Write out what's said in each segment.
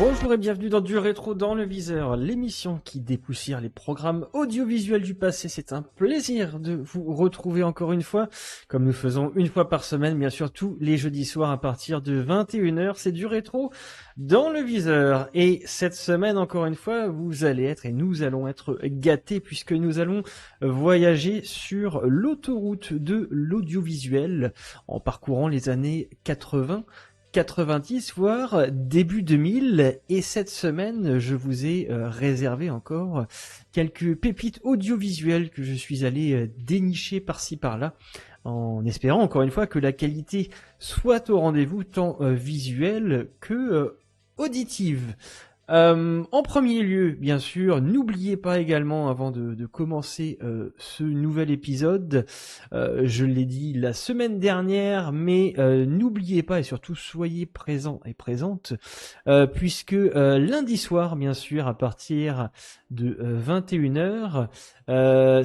Bonjour et bienvenue dans Du Rétro dans le Viseur, l'émission qui dépoussière les programmes audiovisuels du passé. C'est un plaisir de vous retrouver encore une fois, comme nous faisons une fois par semaine, bien sûr tous les jeudis soirs à partir de 21h. C'est Du Rétro dans le Viseur. Et cette semaine, encore une fois, vous allez être et nous allons être gâtés puisque nous allons voyager sur l'autoroute de l'audiovisuel en parcourant les années 80, 90 voire début 2000, et cette semaine je vous ai réservé encore quelques pépites audiovisuelles que je suis allé dénicher par-ci par-là, en espérant encore une fois que la qualité soit au rendez-vous tant visuelle que auditive. En premier lieu, bien sûr, n'oubliez pas également, avant de commencer ce nouvel épisode, je l'ai dit la semaine dernière, mais n'oubliez pas et surtout soyez présents et présentes, puisque lundi soir, bien sûr, à partir de 21h,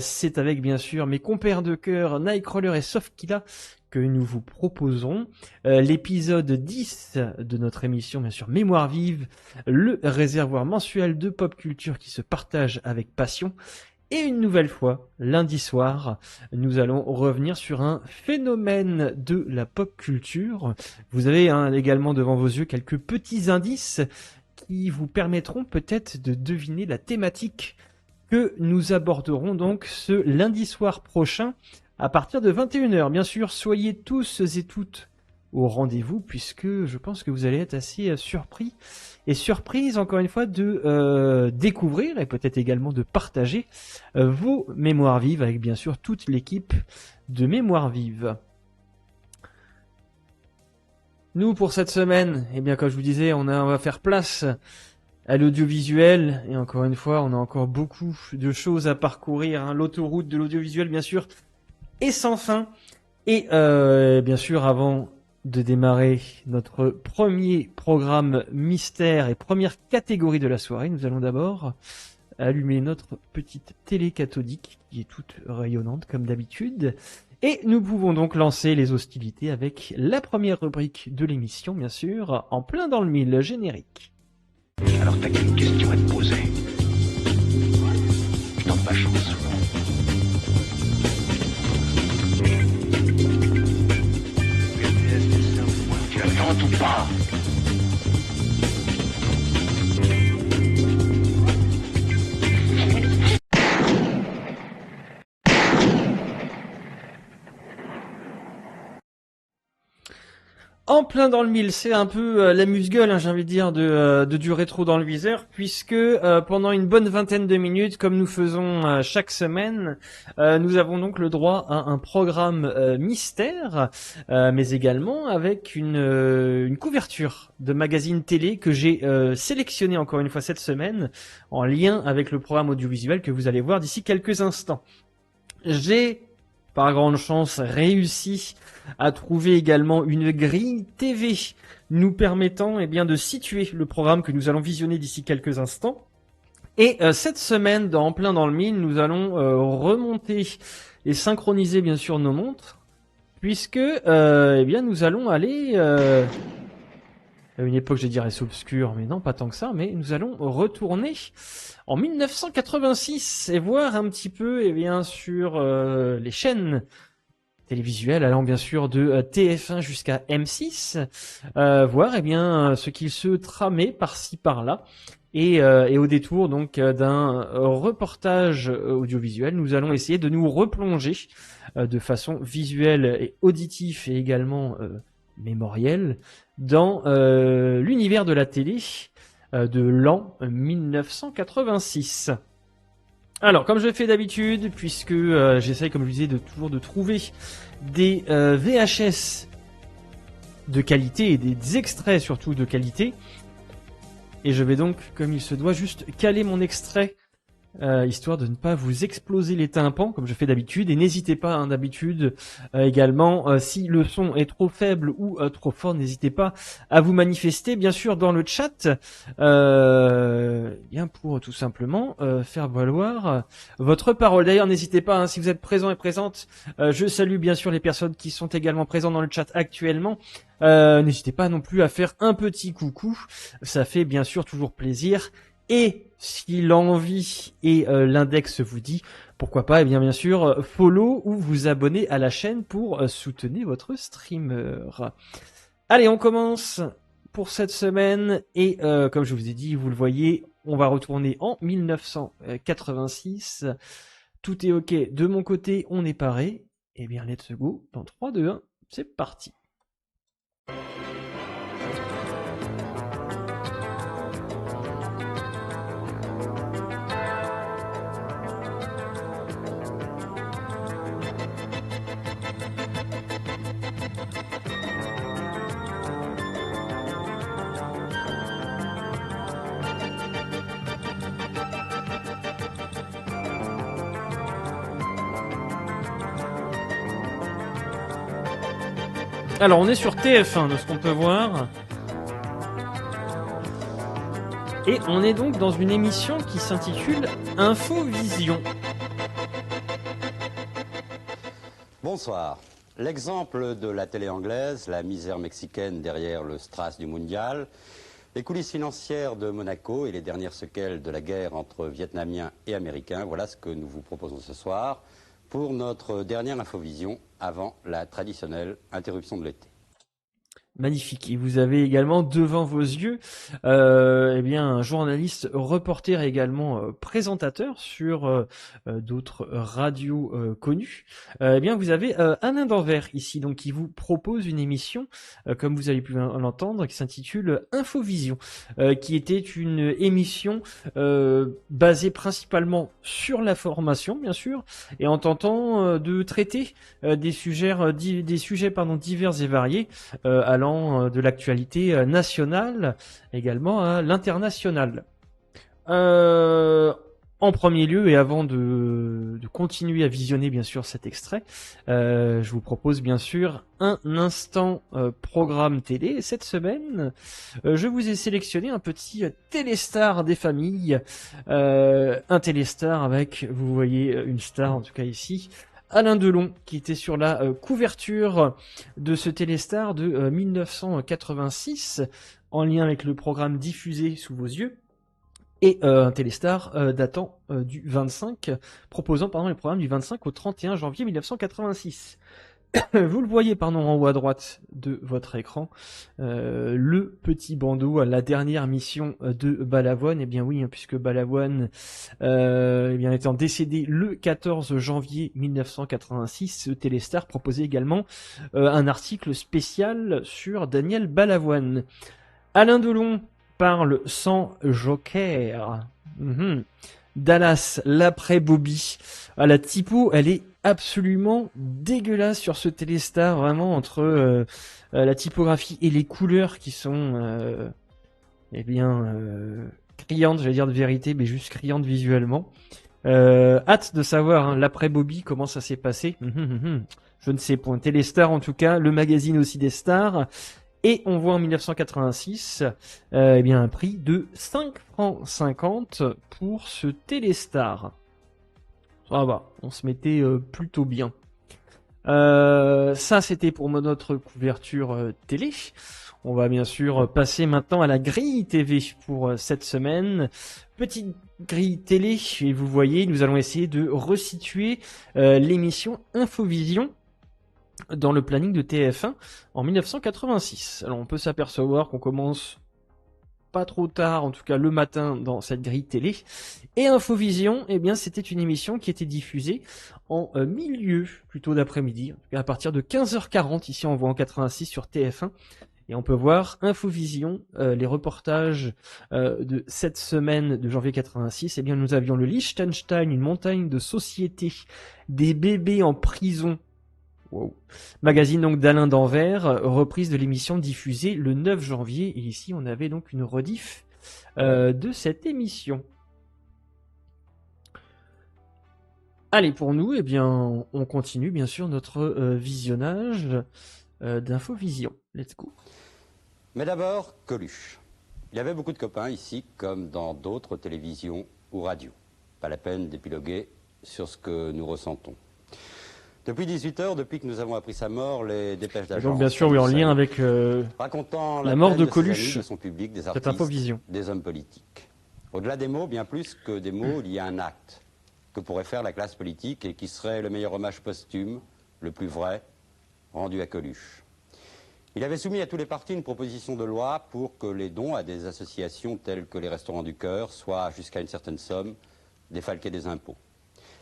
c'est avec bien sûr mes compères de cœur Nightcrawler et Sofkilla que nous vous proposons l'épisode 10 de notre émission, bien sûr, Mémoire vive, le réservoir mensuel de pop culture qui se partage avec passion. Et une nouvelle fois, lundi soir, nous allons revenir sur un phénomène de la pop culture. Vous avez également devant vos yeux quelques petits indices qui vous permettront peut-être de deviner la thématique que nous aborderons donc ce lundi soir prochain à partir de 21h. Bien sûr, soyez tous et toutes au rendez-vous puisque je pense que vous allez être assez surpris et surprises encore une fois de découvrir et peut-être également de partager vos mémoires vives avec bien sûr toute l'équipe de Mémoire vive. Nous pour cette semaine, eh bien comme je vous disais, on va faire place à l'audiovisuel et encore une fois, on a encore beaucoup de choses à parcourir. L'autoroute de l'audiovisuel bien sûr est sans fin. Et bien sûr, avant de démarrer notre premier programme mystère et première catégorie de la soirée, nous allons d'abord allumer notre petite télé cathodique qui est toute rayonnante comme d'habitude. Et nous pouvons donc lancer les hostilités avec la première rubrique de l'émission, bien sûr, en plein dans le mille, générique. Alors t'as qu'une question à te poser. Je tente ma chance. Tu la tentes ou pas? En plein dans le mille, c'est un peu l'amuse-gueule, j'ai envie de dire, de Du Rétro dans le Viseur, puisque pendant une bonne vingtaine de minutes, comme nous faisons chaque semaine, nous avons donc le droit à un programme mystère, mais également avec une couverture de magazine télé que j'ai sélectionné encore une fois cette semaine, en lien avec le programme audiovisuel que vous allez voir d'ici quelques instants. J'ai, par grande chance, réussi à trouver également une grille TV nous permettant de situer le programme que nous allons visionner d'ici quelques instants. Et cette semaine, En plein dans le mille, nous allons remonter et synchroniser bien sûr nos montres, puisque nous allons aller à une époque, je dirais, obscure, mais non, pas tant que ça, mais nous allons retourner en 1986 et voir un petit peu sur les chaînes télévisuelles allant bien sûr de TF1 jusqu'à M6, voir ce qu'il se tramait par-ci par-là. Et au détour donc d'un reportage audiovisuel, nous allons essayer de nous replonger de façon visuelle et auditive et également mémorielle dans l'univers de la télé de l'an 1986. Alors, comme je le fais d'habitude, puisque j'essaye, comme je disais, de trouver des VHS de qualité et des extraits surtout de qualité, et je vais donc, comme il se doit, juste caler mon extrait histoire de ne pas vous exploser les tympans comme je fais d'habitude. Et n'hésitez pas, hein, d'habitude également, si le son est trop faible ou trop fort, n'hésitez pas à vous manifester, bien sûr, dans le chat, bien pour tout simplement faire valoir votre parole. D'ailleurs, n'hésitez pas, hein, si vous êtes présents et présentes, je salue bien sûr les personnes qui sont également présentes dans le chat actuellement. N'hésitez pas non plus à faire un petit coucou, ça fait bien sûr toujours plaisir. Et si l'envie et l'index vous dit, pourquoi pas, eh bien sûr, follow ou vous abonner à la chaîne pour soutenir votre streamer. Allez, on commence pour cette semaine et comme je vous ai dit, vous le voyez, on va retourner en 1986. Tout est ok de mon côté, on est paré. Eh bien, let's go, dans 3, 2, 1, c'est parti. Alors, on est sur TF1 de ce qu'on peut voir. Et on est donc dans une émission qui s'intitule Infovision. Bonsoir. L'exemple de la télé anglaise, la misère mexicaine derrière le strass du mondial, les coulisses financières de Monaco et les dernières séquelles de la guerre entre Vietnamiens et Américains, voilà ce que nous vous proposons ce soir pour notre dernière Infovision avant la traditionnelle interruption de l'été. Magnifique. Et vous avez également devant vos yeux eh bien, un journaliste, reporter et également présentateur sur d'autres radios connues. Eh bien, vous avez Alain Danvers ici, donc qui vous propose une émission, comme vous avez pu l'entendre, qui s'intitule Infovision, qui était une émission basée principalement sur la formation, bien sûr, et en tentant de traiter des sujets divers et variés, allant de l'actualité nationale également à l'international. En premier lieu, et avant de continuer à visionner bien sûr cet extrait, je vous propose bien sûr un instant programme télé. Et cette semaine, je vous ai sélectionné un petit téléstar des familles, un téléstar avec, vous voyez, une star en tout cas ici, Alain Delon, qui était sur la couverture de ce téléstar de 1986, en lien avec le programme diffusé sous vos yeux, et un téléstar datant du 25, proposant le programme du 25 au 31 janvier 1986. Vous le voyez en haut à droite de votre écran, le petit bandeau à la dernière mission de Balavoine. Eh bien oui, hein, puisque Balavoine étant décédé le 14 janvier 1986, ce téléstar proposait également un article spécial sur Daniel Balavoine. Alain Delon parle sans joker. Dallas, l'après Bobby. Ah, la typo, elle est absolument dégueulasse sur ce téléstar, vraiment, entre la typographie et les couleurs qui sont criantes, j'allais dire de vérité, mais juste criantes visuellement. Hâte de savoir, hein, l'après Bobby, comment ça s'est passé. Je ne sais point. Téléstar en tout cas, le magazine aussi des stars. Et on voit en 1986 un prix de 5,50 francs pour ce téléstar. Ça va, on se mettait plutôt bien. Ça, c'était pour notre couverture télé. On va bien sûr passer maintenant à la grille TV pour cette semaine. Petite grille télé, et vous voyez, nous allons essayer de resituer l'émission Infovision dans le planning de TF1 en 1986. Alors on peut s'apercevoir qu'on commence pas trop tard, en tout cas le matin, dans cette grille télé. Et Infovision, eh bien c'était une émission qui était diffusée en milieu, plutôt d'après-midi, à partir de 15h40, ici on voit en 86 sur TF1. Et on peut voir Infovision, les reportages de cette semaine de janvier 86. Eh bien nous avions le Liechtenstein, une montagne de société, des bébés en prison. Wow. Magazine donc d'Alain Danvers, reprise de l'émission diffusée le 9 janvier. Et ici, on avait donc une rediff de cette émission. Allez, pour nous, eh bien, on continue bien sûr notre visionnage d'Infovision. Let's go. Mais d'abord, Coluche. Il y avait beaucoup de copains ici, comme dans d'autres télévisions ou radios. Pas la peine d'épiloguer sur ce que nous ressentons. Depuis 18h, depuis que nous avons appris sa mort, les dépêches d'agence... Donc bien sûr, oui, en lien avec racontant la mort de ses Coluche, amis, de son public, des cette artistes, Infovision. des hommes politiques. Au-delà des mots, bien plus que des mots, il y a un acte que pourrait faire la classe politique et qui serait le meilleur hommage posthume, le plus vrai, rendu à Coluche. Il avait soumis à tous les partis une proposition de loi pour que les dons à des associations telles que les Restaurants du Cœur soient, jusqu'à une certaine somme, défalqués des impôts.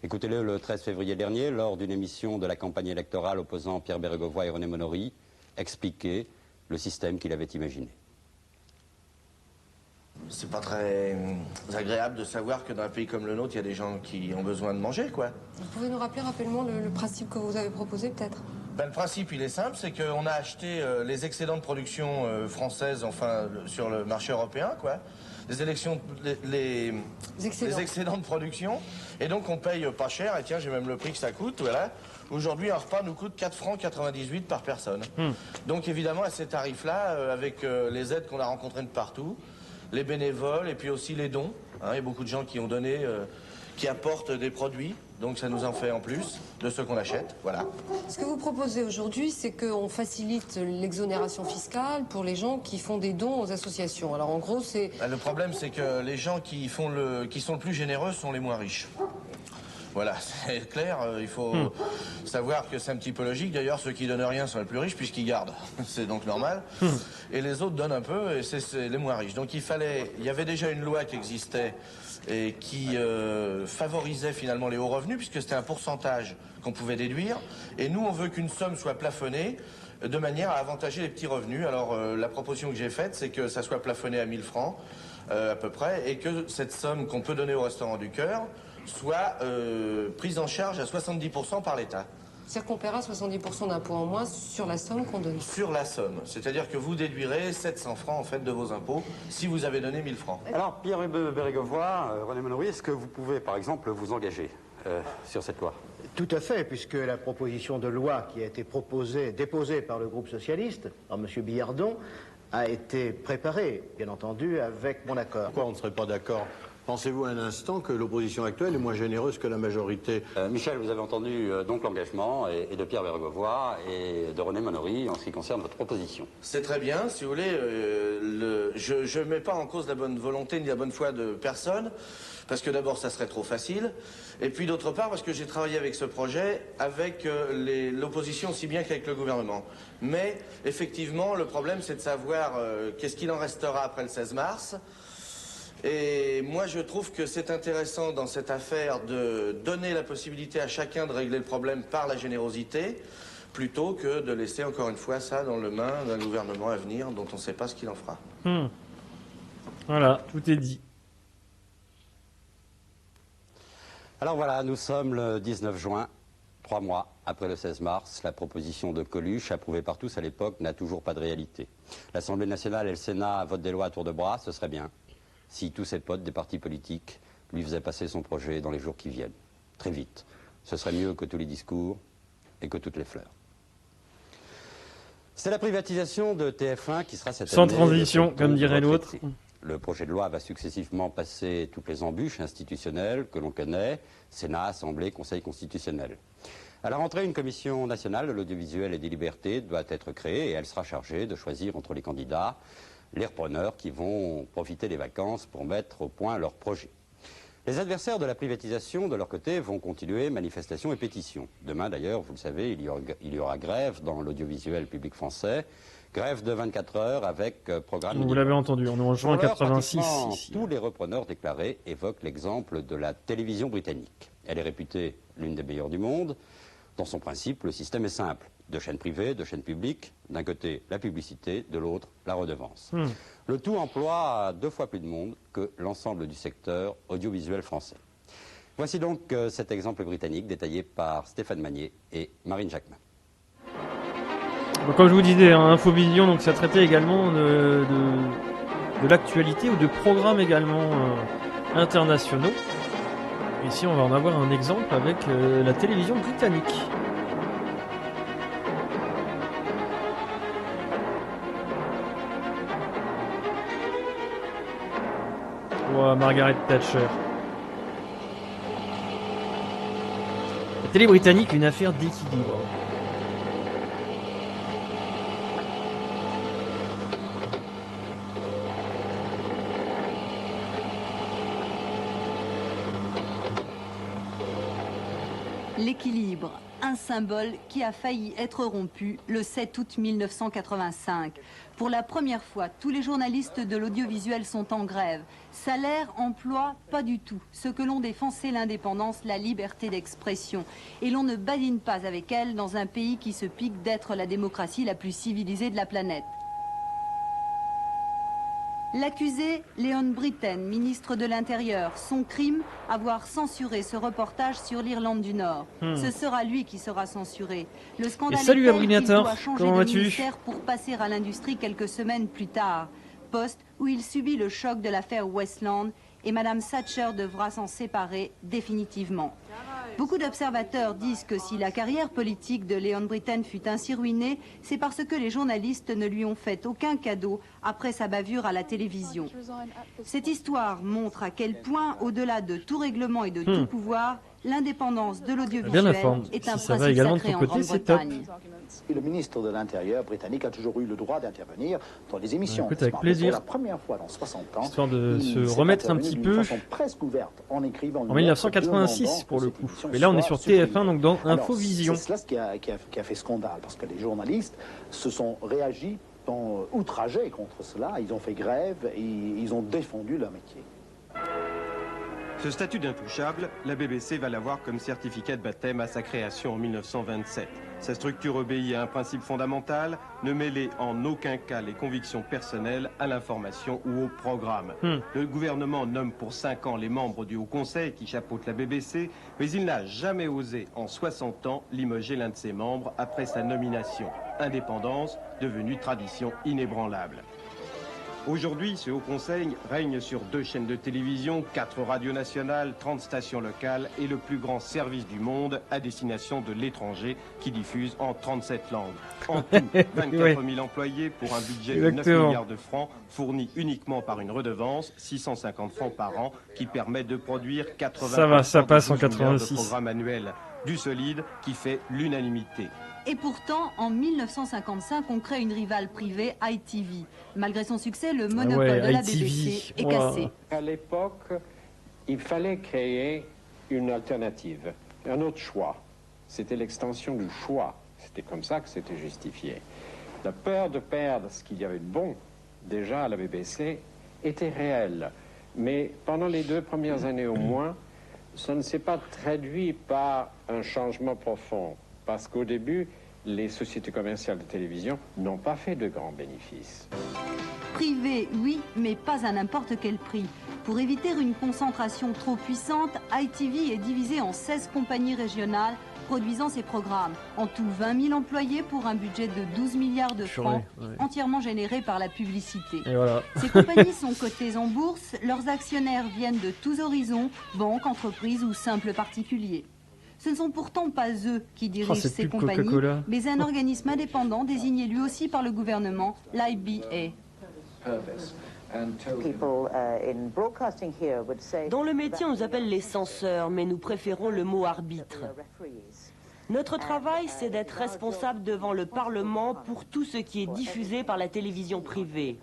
Écoutez-le le 13 février dernier, lors d'une émission de la campagne électorale opposant Pierre Bérégovoy et René Monory, expliquer le système qu'il avait imaginé. C'est pas très agréable de savoir que dans un pays comme le nôtre, il y a des gens qui ont besoin de manger, quoi. Vous pouvez nous rappeler rapidement le principe que vous avez proposé, peut-être? Ben, le principe, il est simple, c'est qu'on a acheté les excédents de production françaises, enfin, sur le marché européen, quoi. Les excédents de production. Et donc, on paye pas cher, et tiens, j'ai même le prix que ça coûte, voilà. Aujourd'hui, un repas nous coûte 4 francs 98 par personne. Donc, évidemment, à ces tarifs-là, avec les aides qu'on a rencontrées de partout, les bénévoles et puis aussi les dons. Hein, il y a beaucoup de gens qui ont donné, qui apportent des produits, donc ça nous en fait en plus de ceux qu'on achète, voilà. Ce que vous proposez aujourd'hui, c'est qu'on facilite l'exonération fiscale pour les gens qui font des dons aux associations. Alors en gros, c'est... Le problème, c'est que les gens qui sont le plus généreux sont les moins riches. Voilà, c'est clair, il faut savoir que c'est un petit peu logique. D'ailleurs, ceux qui donnent rien sont les plus riches puisqu'ils gardent. C'est donc normal. Et les autres donnent un peu et c'est les moins riches. Donc il y avait déjà une loi qui existait et qui favorisait finalement les hauts revenus puisque c'était un pourcentage qu'on pouvait déduire. Et nous, on veut qu'une somme soit plafonnée de manière à avantager les petits revenus. Alors la proposition que j'ai faite, c'est que ça soit plafonné à 1000 francs à peu près et que cette somme qu'on peut donner au Restaurant du Cœur soit prise en charge à 70% par l'État. C'est-à-dire qu'on paiera 70% d'impôts en moins sur la somme qu'on donne. Sur la somme. C'est-à-dire que vous déduirez 700 francs en fait de vos impôts si vous avez donné 1000 francs. Alors, Pierre Bérégovoy, René Monory, est-ce que vous pouvez, par exemple, vous engager sur cette loi? Tout à fait, puisque la proposition de loi qui a été déposée par le groupe socialiste, par M. Billardon, a été préparée, bien entendu, avec mon accord. Pourquoi on ne serait pas d'accord? Pensez-vous un instant que l'opposition actuelle est moins généreuse que la majorité? Michel, vous avez entendu donc l'engagement et de Pierre Bérégovoy et de René Monory en ce qui concerne votre proposition. C'est très bien, si vous voulez, je ne mets pas en cause la bonne volonté ni la bonne foi de personne, parce que d'abord ça serait trop facile, et puis d'autre part parce que j'ai travaillé avec ce projet avec l'opposition aussi bien qu'avec le gouvernement. Mais effectivement, le problème c'est de savoir qu'est-ce qu'il en restera après le 16 mars. Et moi, je trouve que c'est intéressant dans cette affaire de donner la possibilité à chacun de régler le problème par la générosité, plutôt que de laisser encore une fois ça dans les mains d'un gouvernement à venir dont on ne sait pas ce qu'il en fera. Voilà, tout est dit. Alors voilà, nous sommes le 19 juin, 3 mois après le 16 mars. La proposition de Coluche, approuvée par tous à l'époque, n'a toujours pas de réalité. L'Assemblée nationale et le Sénat votent des lois à tour de bras, ce serait bien si tous ses potes des partis politiques lui faisaient passer son projet dans les jours qui viennent. Très vite. Ce serait mieux que tous les discours et que toutes les fleurs. C'est la privatisation de TF1 qui sera cette année... Sans transition, comme dirait l'autre. Le projet de loi va successivement passer toutes les embûches institutionnelles que l'on connaît, Sénat, Assemblée, Conseil constitutionnel. À la rentrée, une commission nationale de l'audiovisuel et des libertés doit être créée et elle sera chargée de choisir entre les candidats les repreneurs qui vont profiter des vacances pour mettre au point leur projet. Les adversaires de la privatisation, de leur côté, vont continuer manifestations et pétitions. Demain, d'ailleurs, vous le savez, il y aura grève dans l'audiovisuel public français. Grève de 24 heures avec programme... Vous l'avez entendu, on est en juin 86. Ici. Tous les repreneurs déclarés évoquent l'exemple de la télévision britannique. Elle est réputée l'une des meilleures du monde. Dans son principe, le système est simple. 2 chaînes privées, 2 chaînes publiques. D'un côté, la publicité, de l'autre, la redevance. Le tout emploie 2 fois plus de monde que l'ensemble du secteur audiovisuel français. Voici donc cet exemple britannique détaillé par Stéphane Magnier et Marine Jacquemin. Donc, comme je vous disais, Infovision, donc ça traitait également de l'actualité ou de programmes également internationaux. Ici, on va en avoir un exemple avec la télévision britannique. Oh, Margaret Thatcher. La télé britannique, une affaire d'équilibre. L'équilibre, un symbole qui a failli être rompu le 7 août 1985. Pour la première fois, tous les journalistes de l'audiovisuel sont en grève. Salaire, emploi, pas du tout. Ce que l'on défend, c'est l'indépendance, la liberté d'expression. Et l'on ne badine pas avec elle dans un pays qui se pique d'être la démocratie la plus civilisée de la planète. L'accusé, Léon Brittain, ministre de l'Intérieur. Son crime, avoir censuré ce reportage sur l'Irlande du Nord. Ce sera lui qui sera censuré. Le scandale est tel qu'il doit changer de ministère pour passer à l'industrie quelques semaines plus tard. Poste où il subit le choc de l'affaire Westland et Madame Thatcher devra s'en séparer définitivement. Beaucoup d'observateurs disent que si la carrière politique de Léon Brittain fut ainsi ruinée, c'est parce que les journalistes ne lui ont fait aucun cadeau après sa bavure à la télévision. Cette histoire montre à quel point, au-delà de tout règlement et de tout pouvoir, l'indépendance de l'audiovisuel est un principe sacré en Grande-Bretagne. Et le ministre de l'Intérieur britannique a toujours eu le droit d'intervenir dans les émissions. Écoute, avec plaisir. Pour la première fois dans 60 ans, histoire de se remettre un petit peu presque ouverte en écrivant en 1986 pour le coup. Mais là, on est sur TF1, donc dans Infovision. C'est cela qui a fait scandale, parce que les journalistes se sont réagis, ont outragés contre cela, ils ont fait grève et ils ont défendu leur métier. Ce statut d'intouchable, la BBC va l'avoir comme certificat de baptême à sa création en 1927. Sa structure obéit à un principe fondamental, ne mêler en aucun cas les convictions personnelles à l'information ou au programme. Le gouvernement nomme pour 5 ans les membres du Haut Conseil qui chapeautent la BBC, mais il n'a jamais osé, en 60 ans, limoger l'un de ses membres après sa nomination. Indépendance devenue tradition inébranlable. Aujourd'hui, ce Haut Conseil règne sur 2 chaînes de télévision, 4 radios nationales, 30 stations locales et le plus grand service du monde à destination de l'étranger qui diffuse en 37 langues. En tout, 24 000 employés pour un budget de 9 milliards de francs fourni uniquement par une redevance, 650 francs par an, qui permet de produire 80 ça passe en milliards 86. de programmes annuels. Du solide qui fait l'unanimité. Et pourtant, en 1955, on crée une rivale privée, ITV. Malgré son succès, le monopole de la BBC est cassé. À l'époque, il fallait créer une alternative, un autre choix. C'était l'extension du choix. C'était comme ça que c'était justifié. La peur de perdre ce qu'il y avait de bon, déjà à la BBC, était réelle. Mais pendant les 2 premières années au moins, ça ne s'est pas traduit par un changement profond. Parce qu'au début, les sociétés commerciales de télévision n'ont pas fait de grands bénéfices. Privé, oui, mais pas à n'importe quel prix. Pour éviter une concentration trop puissante, ITV est divisé en 16 compagnies régionales produisant ses programmes. En tout, 20 000 employés pour un budget de 12 milliards de francs, entièrement généré par la publicité. Et voilà. Ces compagnies sont cotées en bourse, leurs actionnaires viennent de tous horizons, banques, entreprises ou simples particuliers. Ce ne sont pourtant pas eux qui dirigent ces compagnies, mais un organisme indépendant désigné lui aussi par le gouvernement, l'IBA. Dans le métier, on nous appelle les censeurs, mais nous préférons le mot arbitre. Notre travail, c'est d'être responsable devant le Parlement pour tout ce qui est diffusé par la télévision privée.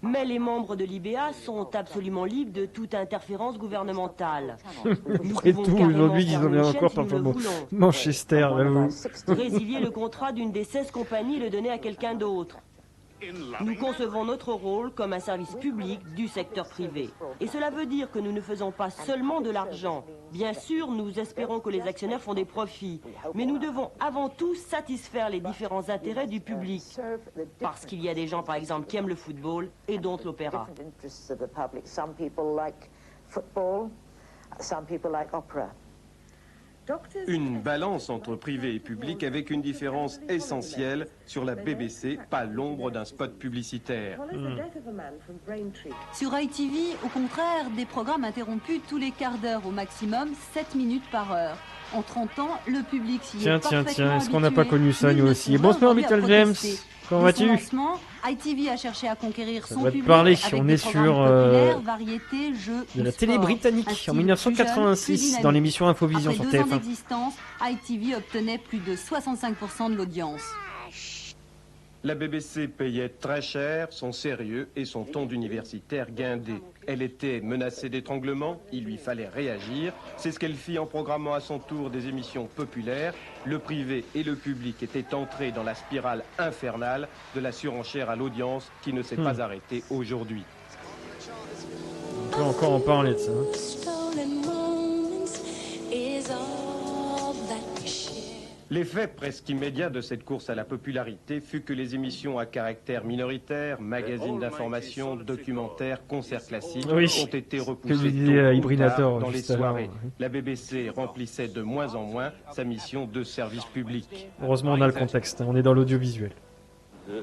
Mais les membres de l'IBA sont absolument libres de toute interférence gouvernementale. Après tout, aujourd'hui, ils ont bien encore par le mot Manchester. Résilier le contrat d'une des 16 compagnies et le donner à quelqu'un d'autre. Nous concevons notre rôle comme un service public du secteur privé. Et cela veut dire que nous ne faisons pas seulement de l'argent. Bien sûr, nous espérons que les actionnaires font des profits. Mais nous devons avant tout satisfaire les différents intérêts du public. Parce qu'il y a des gens, par exemple, qui aiment le football et d'autres l'opéra. Une balance entre privé et public avec une différence essentielle sur la BBC, pas l'ombre d'un spot publicitaire. Sur ITV, au contraire, des programmes interrompus tous les quarts d'heure au maximum, 7 minutes par heure. En 30 ans, le public s'y est Tiens, est-ce qu'on n'a pas connu ça nous aussi? Bonsoir Little James, comment vas-tu? ITV a cherché à conquérir son public parler. avec On des est sur variétés, jeux de la ou télé sport. britannique en 1986 dans l'émission Infovision sur Après 2 ans TF1. d'existence, ITV obtenait plus de 65% de l'audience. La BBC payait très cher son sérieux et son ton d'universitaire guindé. Elle était menacée d'étranglement, il lui fallait réagir. C'est ce qu'elle fit en programmant à son tour des émissions populaires. Le privé et le public étaient entrés dans la spirale infernale de la surenchère à l'audience qui ne s'est pas arrêtée aujourd'hui. On peut encore en parler de ça. L'effet presque immédiat de cette course à la popularité fut que les émissions à caractère minoritaire, magazines d'information, documentaires, concerts classiques, ont été repoussés dans les soirées. La BBC remplissait de moins en moins sa mission de service public. Heureusement, on a le contexte, on est dans l'audiovisuel.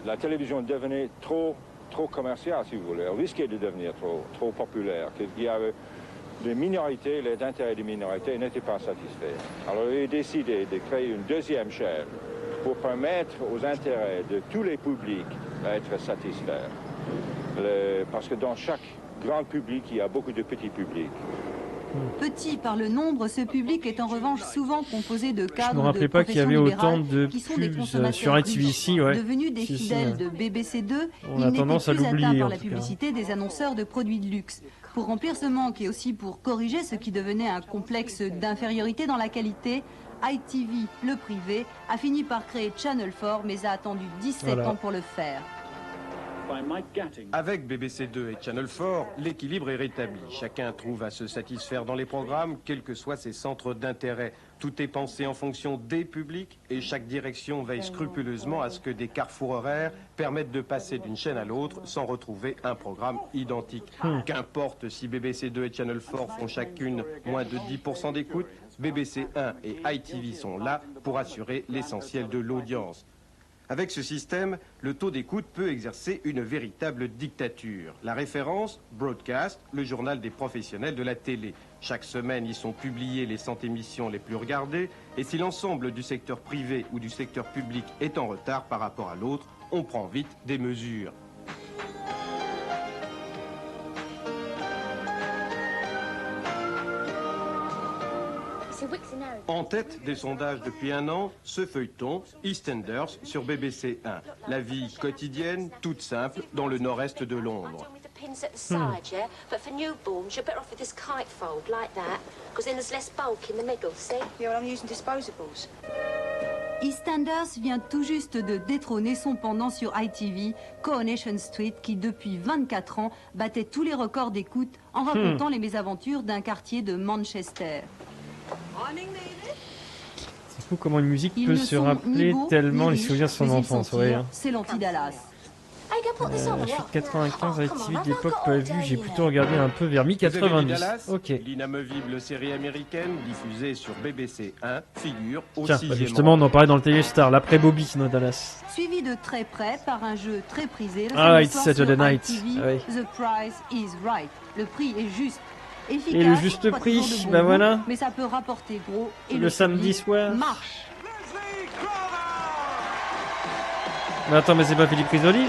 La télévision devenait trop commerciale, si vous voulez, risquait de devenir trop populaire. Il y avait les minorités, les intérêts des minorités n'étaient pas satisfaits. Alors il a décidé de créer une deuxième chaîne pour permettre aux intérêts de tous les publics d'être satisfaits. Parce que dans chaque grand public, il y a beaucoup de petits publics. Petit par le nombre, ce public est en revanche souvent composé de cadres. Je me rappelais pas qu'il y avait autant de pubs sur ITV ici, devenus des fidèles de BBC 2, on a tendance à l'oublier atteints par la publicité des annonceurs de produits de luxe. Pour remplir ce manque et aussi pour corriger ce qui devenait un complexe d'infériorité dans la qualité, ITV, le privé, a fini par créer Channel 4, mais a attendu 17 ans pour le faire. Avec BBC 2 et Channel 4, l'équilibre est rétabli. Chacun trouve à se satisfaire dans les programmes, quels que soient ses centres d'intérêt. Tout est pensé en fonction des publics et chaque direction veille scrupuleusement à ce que des carrefours horaires permettent de passer d'une chaîne à l'autre sans retrouver un programme identique. Qu'importe si BBC 2 et Channel 4 font chacune moins de 10% d'écoute, BBC 1 et ITV sont là pour assurer l'essentiel de l'audience. Avec ce système, le taux d'écoute peut exercer une véritable dictature. La référence, Broadcast, le journal des professionnels de la télé. Chaque semaine, y sont publiées les 100 émissions les plus regardées. Et si l'ensemble du secteur privé ou du secteur public est en retard par rapport à l'autre, on prend vite des mesures. En tête des sondages depuis un an, ce feuilleton, EastEnders sur BBC 1. La vie quotidienne, toute simple, dans le nord-est de Londres. EastEnders vient tout juste de détrôner son pendant sur ITV, Coronation Street, qui depuis 24 ans battait tous les records d'écoute en racontant les mésaventures d'un quartier de Manchester. C'est fou comment une musique peut se rappeler tellement les souvenirs de son enfance. C'est l'anti-Dallas. Je suis de 95 à ITV de l'époque, pas vu, j'ai plutôt regardé un peu vers mi-90. Ok. L'inamovible série américaine diffusée sur BBC 1 figure au 6e justement, on en parlait dans le Téléstar, l'après Bobby dans Dallas. Suivi de très près par un jeu très prisé. It's Saturday Night. The price is right. Le prix est juste. Efficace, et le juste prix, ben voilà. Mais ça peut rapporter gros. Et le samedi soir. Marche. Mais attends, mais c'est pas Philippe Risoli?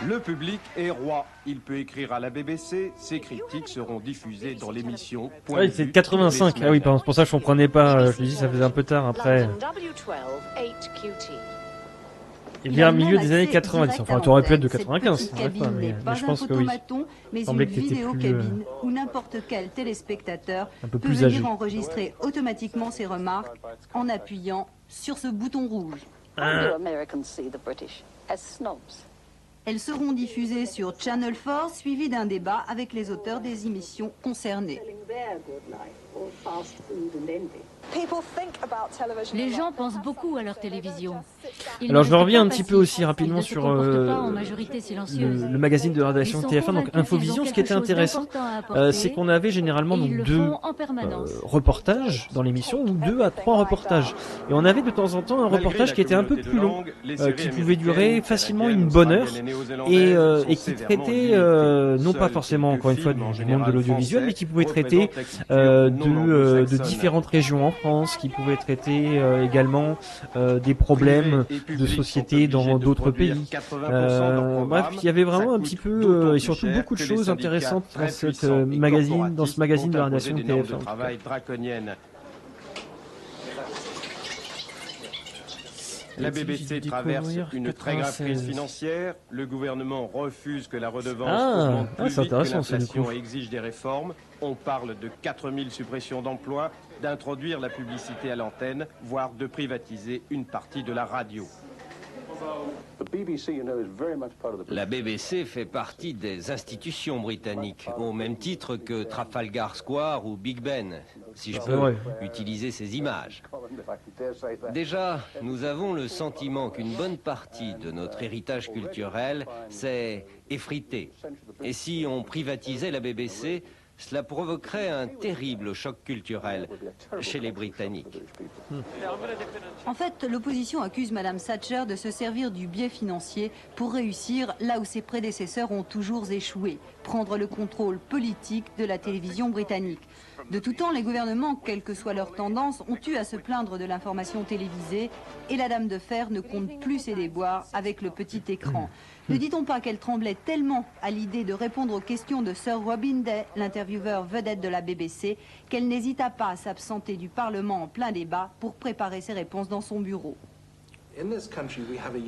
Le public est roi. Il peut écrire à la BBC. Ses critiques seront diffusées dans l'émission. C'est 85. Ah oui, c'est pour ça que je comprenais pas. Je me dis, ça faisait un peu tard après. Et vers le milieu des années 90. Enfin, tu aurais pu être de 95. Mais je pense que oui. Mais une vidéo cabine où n'importe quel téléspectateur peut venir âgé. Enregistrer automatiquement ses remarques en appuyant sur ce bouton rouge. Elles seront diffusées sur Channel 4, suivies d'un débat avec les auteurs des émissions concernées. Les gens pensent beaucoup à leur télévision. Alors je reviens un petit peu aussi rapidement sur le le magazine de la rédaction de TF1, donc Infovision. Ce qui était intéressant, c'est qu'on avait généralement donc 2 reportages dans l'émission, ou 2 à 3 reportages. Et on avait de temps en temps un reportage qui était un peu plus long, qui pouvait durer facilement une bonne heure, et qui traitait, non pas forcément encore une fois du monde de l'audiovisuel, mais qui pouvait traiter de différentes régions en France, qui pouvait traiter également des problèmes de société dans d'autres pays. Bref, il y avait vraiment un petit peu et surtout beaucoup de choses intéressantes dans ce magazine de la rédaction de TF1. La BBC traverse une très grave crise financière. Le gouvernement refuse que la redevance augmente plus vite que l'inflation et exige des réformes. On parle de 4000 suppressions d'emplois, d'introduire la publicité à l'antenne, voire de privatiser une partie de la radio. La BBC fait partie des institutions britanniques, au même titre que Trafalgar Square ou Big Ben, si je peux utiliser ces images. Déjà, nous avons le sentiment qu'une bonne partie de notre héritage culturel s'est effritée. Et si on privatisait la BBC, cela provoquerait un terrible choc culturel chez les Britanniques. En fait, l'opposition accuse Madame Thatcher de se servir du biais financier pour réussir là où ses prédécesseurs ont toujours échoué, prendre le contrôle politique de la télévision britannique. De tout temps, les gouvernements, quelle que soit leur tendance, ont eu à se plaindre de l'information télévisée, et la Dame de Fer ne compte plus ses déboires avec le petit écran. Ne dit-on pas qu'elle tremblait tellement à l'idée de répondre aux questions de Sir Robin Day, l'intervieweur vedette de la BBC, qu'elle n'hésita pas à s'absenter du Parlement en plein débat pour préparer ses réponses dans son bureau.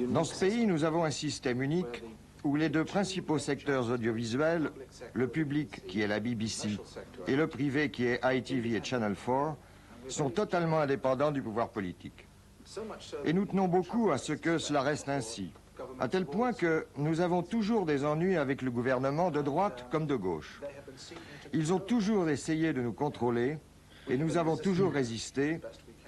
Dans ce pays, nous avons un système unique où les 2 principaux secteurs audiovisuels, le public qui est la BBC et le privé qui est ITV et Channel 4, sont totalement indépendants du pouvoir politique. Et nous tenons beaucoup à ce que cela reste ainsi, à tel point que nous avons toujours des ennuis avec le gouvernement de droite comme de gauche. Ils ont toujours essayé de nous contrôler et nous avons toujours résisté,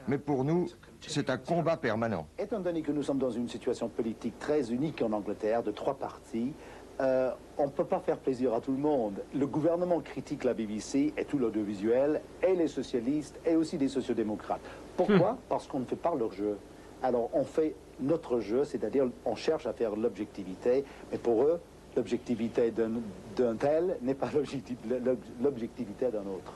mais pour nous, c'est un combat permanent. Étant donné que nous sommes dans une situation politique très unique en Angleterre, de 3 partis, on ne peut pas faire plaisir à tout le monde. Le gouvernement critique la BBC et tout l'audiovisuel, et les socialistes, et aussi les sociodémocrates. Pourquoi? Parce qu'on ne fait pas leur jeu. Alors on fait notre jeu, c'est-à-dire on cherche à faire l'objectivité, mais pour eux, l'objectivité d'un tel n'est pas l'objectivité d'un autre.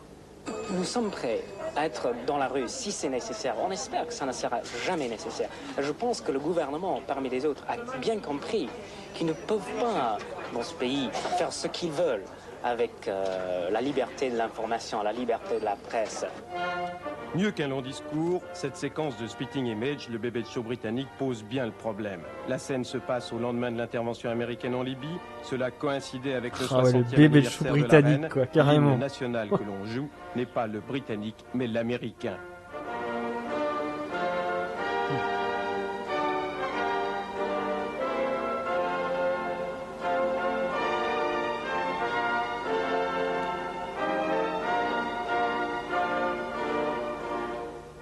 Nous sommes prêts à être dans la rue si c'est nécessaire. On espère que ça ne sera jamais nécessaire. Je pense que le gouvernement, parmi les autres, a bien compris qu'ils ne peuvent pas, dans ce pays, faire ce qu'ils veulent avec la liberté de l'information, la liberté de la presse. Mieux qu'un long discours, cette séquence de Spitting Image, le bébé de show britannique, pose bien le problème. La scène se passe au lendemain de l'intervention américaine en Libye. Cela coïncidait avec le 60e anniversaire de la reine. Quoi, carrément. L'hymne national que l'on joue n'est pas le britannique, mais l'américain.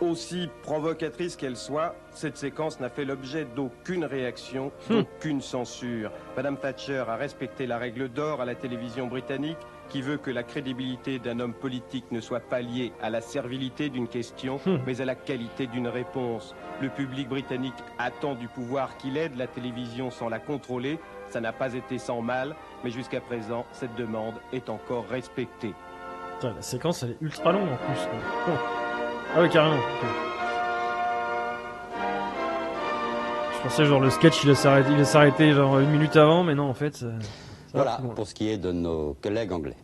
Aussi provocatrice qu'elle soit, cette séquence n'a fait l'objet d'aucune réaction, d'aucune censure. Madame Thatcher a respecté la règle d'or à la télévision britannique qui veut que la crédibilité d'un homme politique ne soit pas liée à la servilité d'une question, mais à la qualité d'une réponse. Le public britannique attend du pouvoir qu'il aide la télévision sans la contrôler. Ça n'a pas été sans mal, mais jusqu'à présent, cette demande est encore respectée. Putain, la séquence, elle est ultra longue en plus. Quoi. Ah oui, carrément. Okay. Je pensais genre le sketch il s'arrêtait genre 1 minute avant, mais non en fait. Voilà pour ce qui est de nos collègues anglais.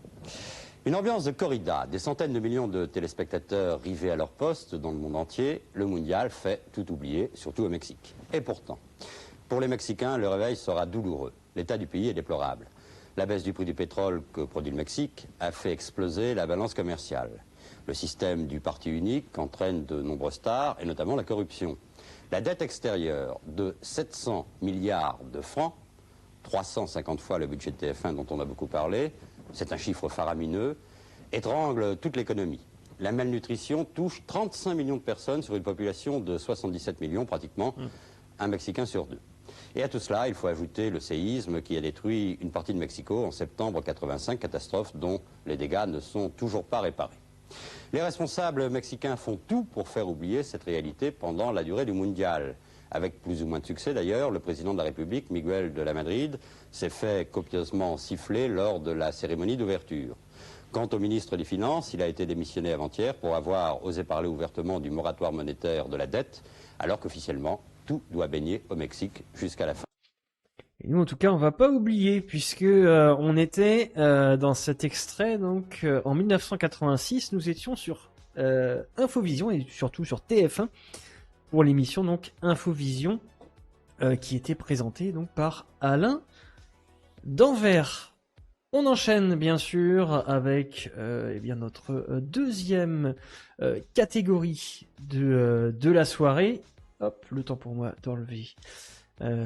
Une ambiance de corrida, des centaines de millions de téléspectateurs rivés à leur poste dans le monde entier, le mondial fait tout oublier, surtout au Mexique. Et pourtant, pour les Mexicains, le réveil sera douloureux. L'état du pays est déplorable. La baisse du prix du pétrole que produit le Mexique a fait exploser la balance commerciale. Le système du parti unique entraîne de nombreuses stars, et notamment la corruption. La dette extérieure de 700 milliards de francs, 350 fois le budget de TF1 dont on a beaucoup parlé, c'est un chiffre faramineux, étrangle toute l'économie. la malnutrition touche 35 millions de personnes sur une population de 77 millions, pratiquement un Mexicain sur deux. Et à tout cela, il faut ajouter le séisme qui a détruit une partie de Mexico en septembre 85, catastrophe dont les dégâts ne sont toujours pas réparés. Les responsables mexicains font tout pour faire oublier cette réalité pendant la durée du mondial. Avec plus ou moins de succès d'ailleurs, le président de la République, Miguel de la Madrid, s'est fait copieusement siffler lors de la cérémonie d'ouverture. Quant au ministre des Finances, il a été démissionné avant-hier pour avoir osé parler ouvertement du moratoire monétaire de la dette, alors qu'officiellement, tout doit baigner au Mexique jusqu'à la fin. Et nous, en tout cas, on va pas oublier, puisque on était dans cet extrait, donc en 1986, nous étions sur Infovision et surtout sur TF1 pour l'émission donc Infovision qui était présentée donc par Alain Danvers. On enchaîne bien sûr avec eh bien notre deuxième catégorie de la soirée. Hop, le temps pour moi d'enlever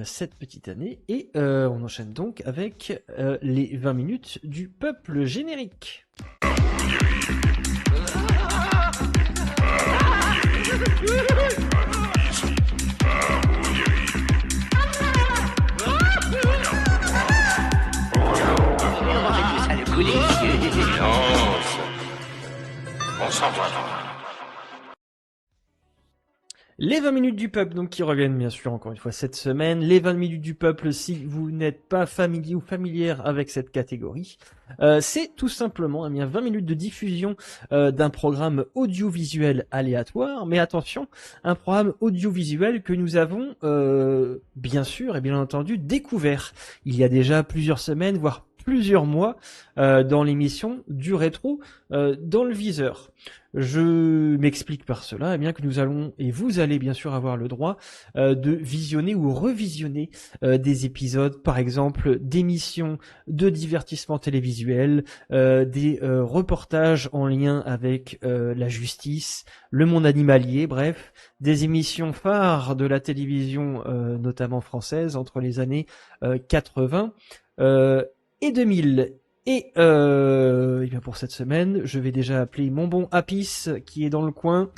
cette petite année. Et on enchaîne donc avec les 20 minutes du peuple générique. On s'en va. Les 20 minutes du peuple, donc, qui reviennent bien sûr encore une fois cette semaine. Les 20 minutes du peuple, si vous n'êtes pas familier ou familière avec cette catégorie, c'est tout simplement 20 minutes de diffusion d'un programme audiovisuel aléatoire. Mais attention, un programme audiovisuel que nous avons bien sûr et bien entendu découvert il y a déjà plusieurs semaines, voire plusieurs mois, dans l'émission du rétro dans le viseur. Je m'explique par cela, bien que nous allons, et vous allez bien sûr avoir le droit de visionner ou revisionner des épisodes, par exemple d'émissions de divertissement télévisuel, des reportages en lien avec la justice, le monde animalier, bref, des émissions phares de la télévision, notamment française, entre les années 80 et 2000. Et bien pour cette semaine, je vais déjà appeler mon bon Apis qui est dans le coin.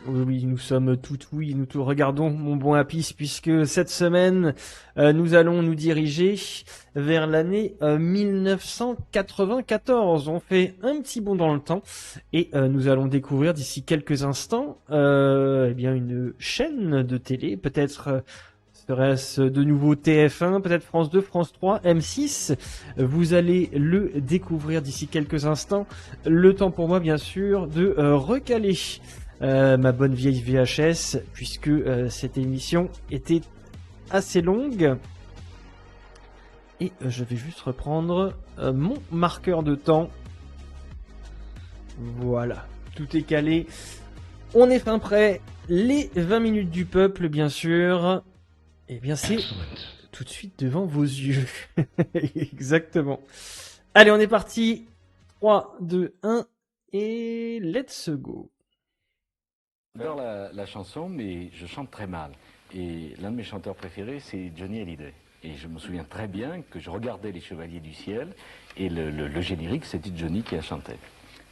Oui, nous sommes toutes oui, nous tout regardons mon bon Apis, puisque cette semaine, nous allons nous diriger vers l'année 1994. On fait un petit bond dans le temps et nous allons découvrir d'ici quelques instants eh bien une chaîne de télé, peut-être serait-ce de nouveau TF1, peut-être France 2, France 3, M6. Vous allez le découvrir d'ici quelques instants. Le temps pour moi, bien sûr, de recaler ma bonne vieille VHS, puisque cette émission était assez longue. Et je vais juste reprendre mon marqueur de temps. Voilà, tout est calé. On est fin prêt. Les 20 minutes du peuple, bien sûr. Eh bien, c'est tout de suite devant vos yeux. Exactement. Allez, on est parti. 3, 2, 1 et let's go. J'adore la chanson, mais je chante très mal. Et l'un de mes chanteurs préférés, c'est Johnny Hallyday. Et je me souviens très bien que je regardais Les Chevaliers du Ciel et le générique, c'était Johnny qui a chanté.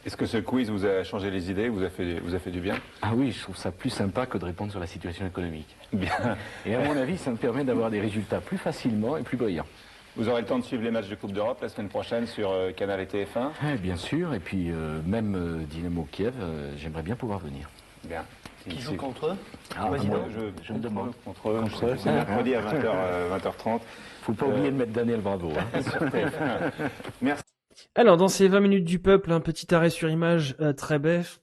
Est-ce que ce quiz vous a changé les idées, vous a fait du bien? Ah oui, je trouve ça plus sympa que de répondre sur la situation économique. Bien. Et à mon avis, ça me permet d'avoir des résultats plus facilement et plus brillants. Vous aurez le temps de suivre les matchs de Coupe d'Europe la semaine prochaine sur Canal et TF1? Bien sûr, et puis même Dynamo Kiev, j'aimerais bien pouvoir venir. Bien. Qui joue contre eux? Moi, je me demande. Contre eux, c'est mercredi à 20h30. Faut pas oublier de mettre Daniel Bravo. Hein. Sur TF1. Merci. Alors, dans ces 20 minutes du peuple, un petit arrêt sur image très bref,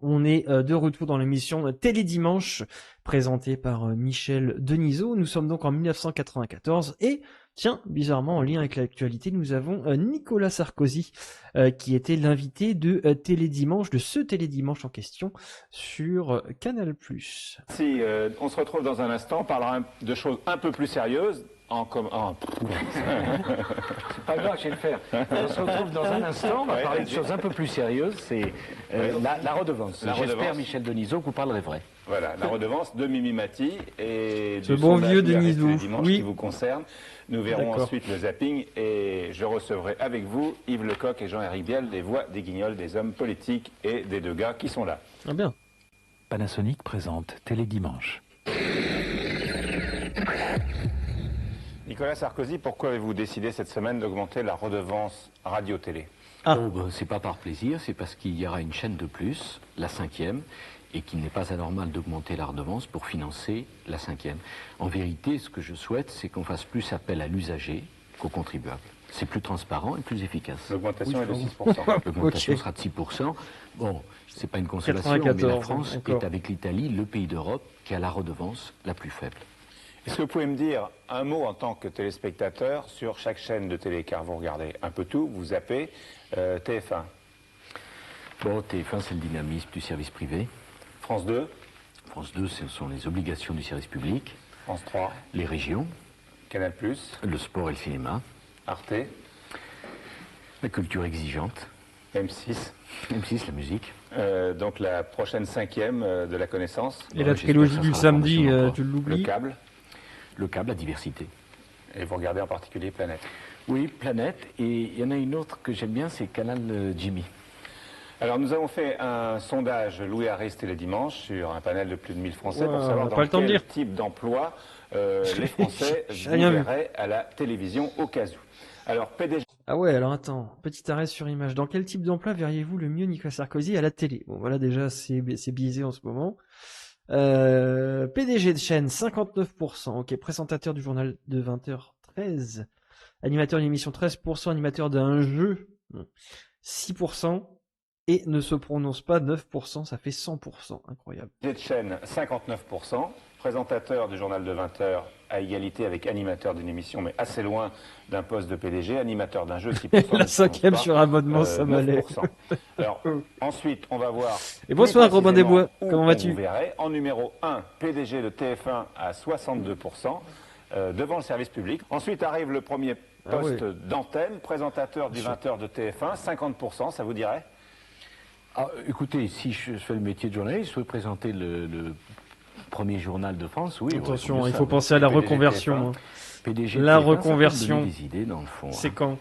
on est de retour dans l'émission Télédimanche, présentée par Michel Denisot. Nous sommes donc en 1994 et, tiens, bizarrement, en lien avec l'actualité, nous avons Nicolas Sarkozy, qui était l'invité de Télédimanche, de ce Télédimanche en question, sur Canal+. Si, on se retrouve dans un instant, on parlera de choses un peu plus sérieuses. C'est pas grave, je vais le faire. On se retrouve dans un instant, on va parler de choses un peu plus sérieuses, c'est la redevance. J'espère, Michel Denisot, que vous parlerez vrai. Voilà, la redevance de Mimi Mati et ce bon vieux Denisot qui vous concerne. Nous verrons ensuite le zapping et je recevrai avec vous Yves Lecoq et Jean-Éric Biel, des voix des guignols, des hommes politiques et des deux gars qui sont là. Ah bien. Panasonic présente Télédimanche. Nicolas Sarkozy, pourquoi avez-vous décidé cette semaine d'augmenter la redevance radio-télé? C'est pas par plaisir, c'est parce qu'il y aura une chaîne de plus, la 5e, et qu'il n'est pas anormal d'augmenter la redevance pour financer la 5e. En vérité, ce que je souhaite, c'est qu'on fasse plus appel à l'usager qu'au contribuable. C'est plus transparent et plus efficace. L'augmentation est de 6%. L'augmentation sera de 6%. Bon, c'est pas une consolation, mais la France est avec l'Italie le pays d'Europe qui a la redevance la plus faible. Est-ce que vous pouvez me dire un mot en tant que téléspectateur sur chaque chaîne de télé, car vous regardez un peu tout, vous zappez TF1. Bon, TF1, c'est le dynamisme du service privé. France 2. France 2, ce sont les obligations du service public. France 3. Les régions. Canal+. Le sport et le cinéma. Arte. La culture exigeante. M6. M6, la musique. Donc la prochaine 5e de la connaissance. Et la trilogie du samedi, tu l'oublies? Le câble. Le câble, la diversité. Et vous regardez en particulier Planète. Oui, Planète. Et il y en a une autre que j'aime bien, c'est Canal Jimmy. Alors nous avons fait un sondage Louis Arist et le dimanche sur un panel de plus de 1000 Français pour savoir dans quel type d'emploi les Français verraient à la télévision au cas où. Alors PDG... Ah ouais, alors attends, petit arrêt sur image. Dans quel type d'emploi verriez-vous le mieux Nicolas Sarkozy à la télé? Bon voilà, déjà c'est biaisé en ce moment. PDG de chaîne, 59%. Ok, présentateur du journal de 20h, 13%. Animateur d'une émission, 13%. Animateur d'un jeu, 6%. Et ne se prononce pas, 9%, ça fait 100%. Incroyable. PDG de chaîne, 59%. Présentateur du journal de 20h à égalité avec animateur d'une émission, mais assez loin d'un poste de PDG. Animateur d'un jeu, 6%. La 5e sur abonnement, ça m'allait. Alors, ensuite, on va voir... Et bonsoir, Robin Desbois. Comment vas-tu? Vous verrez. En numéro 1, PDG de TF1 à 62%, devant le service public. Ensuite arrive le premier poste d'antenne, présentateur du 20h de TF1, 50%, ça vous dirait? Écoutez, si je fais le métier de journaliste, je veux présenter le premier journal de France, oui. Attention, il faut penser à la reconversion. PDG la reconversion, des idées, dans le fond. C'est quand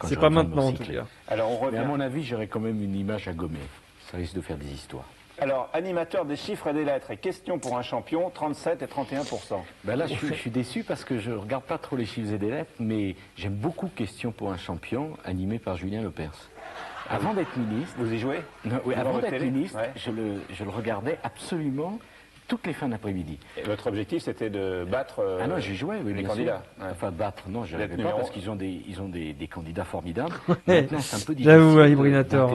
c'est pas maintenant, en tout cas. Alors, on revient. Mais à mon avis, j'aurais quand même une image à gommer. Ça risque de faire des histoires. Alors, animateur des chiffres et des lettres et questions pour un champion, 37 et 31%. Ben là, je suis déçu parce que je regarde pas trop les chiffres et des lettres, mais j'aime beaucoup Questions pour un champion, animé par Julien Lepers. Avant d'être ministre... Vous y jouez? Oui, avant d'être ministre, je le regardais absolument toutes les fins d'après-midi. Et votre objectif, c'était de battre non, j'y jouais, oui, les candidats. Enfin, battre, non, je n'arrivais pas parce qu'ils ont des candidats formidables. Maintenant, c'est un peu difficile. J'avoue, Hybrinator,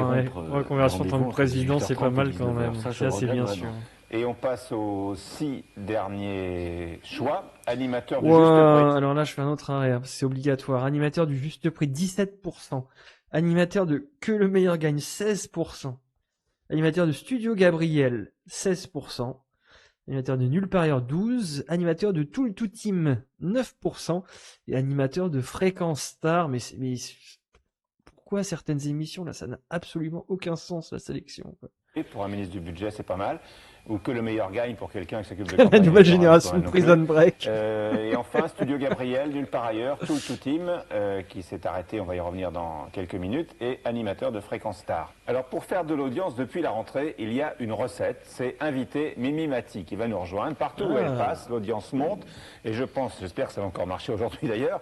reconversion en tant que président, c'est pas mal quand même. Ça, c'est bien sûr. Et on passe aux 6 derniers choix. Animateur du juste prix. Alors là, je fais un autre arrêt, c'est obligatoire. Animateur du juste prix, 17%. Animateur de Que le meilleur gagne, 16%. Animateur de Studio Gabriel, 16%. Animateur de Nulle part ailleurs, 12%. Animateur de Tout le Tout Team, 9%. Et animateur de Fréquence Star, mais pourquoi certaines émissions, là, ça n'a absolument aucun sens, la sélection, quoi. Et pour un ministre du budget, c'est pas mal. Ou Que le meilleur gagne pour quelqu'un qui s'occupe de campagne. La nouvelle génération de Prison Break. Et enfin, Studio Gabriel, Nulle part ailleurs, Tout le Tout Team, qui s'est arrêté, on va y revenir dans quelques minutes, et animateur de Fréquence Star. Alors, pour faire de l'audience depuis la rentrée, il y a une recette, c'est inviter Mimi Mati, qui va nous rejoindre. Partout où elle passe, l'audience monte, et j'espère que ça va encore marcher aujourd'hui d'ailleurs,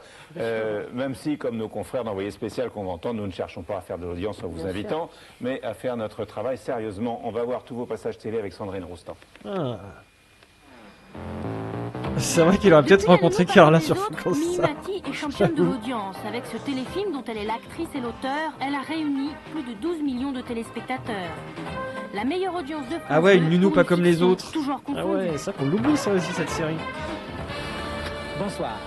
même si, comme nos confrères d'Envoyé spécial qu'on va entendre, nous ne cherchons pas à faire de l'audience en vous invitant, mais à faire notre travail sérieusement. On va voir tous vos passages télé avec Sandrine Roustan. C'est vrai qu'il aurait peut-être rencontré Carla sur France. Mimi Mati est championne de l'audience. Avec ce téléfilm dont elle est l'actrice et l'auteur, elle a réuni plus de 12 millions de téléspectateurs. La meilleure audience de France. Ah ouais, une nounou pas comme les autres. Ah ouais, c'est ça qu'on l'oublie ça aussi, cette série. Bonsoir.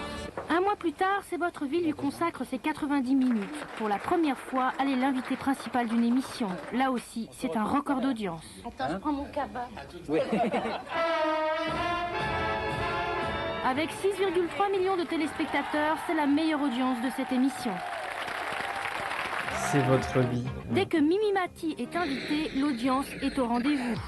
Un mois plus tard, C'est votre ville lui consacre ses 90 minutes. Pour la première fois, elle est l'invitée principale d'une émission. Là aussi, c'est un record d'audience. Attends, je prends mon cabas. Oui. Avec 6,3 millions de téléspectateurs, c'est la meilleure audience de cette émission. C'est votre vie. Dès que Mimi Mati est invitée, l'audience est au rendez-vous.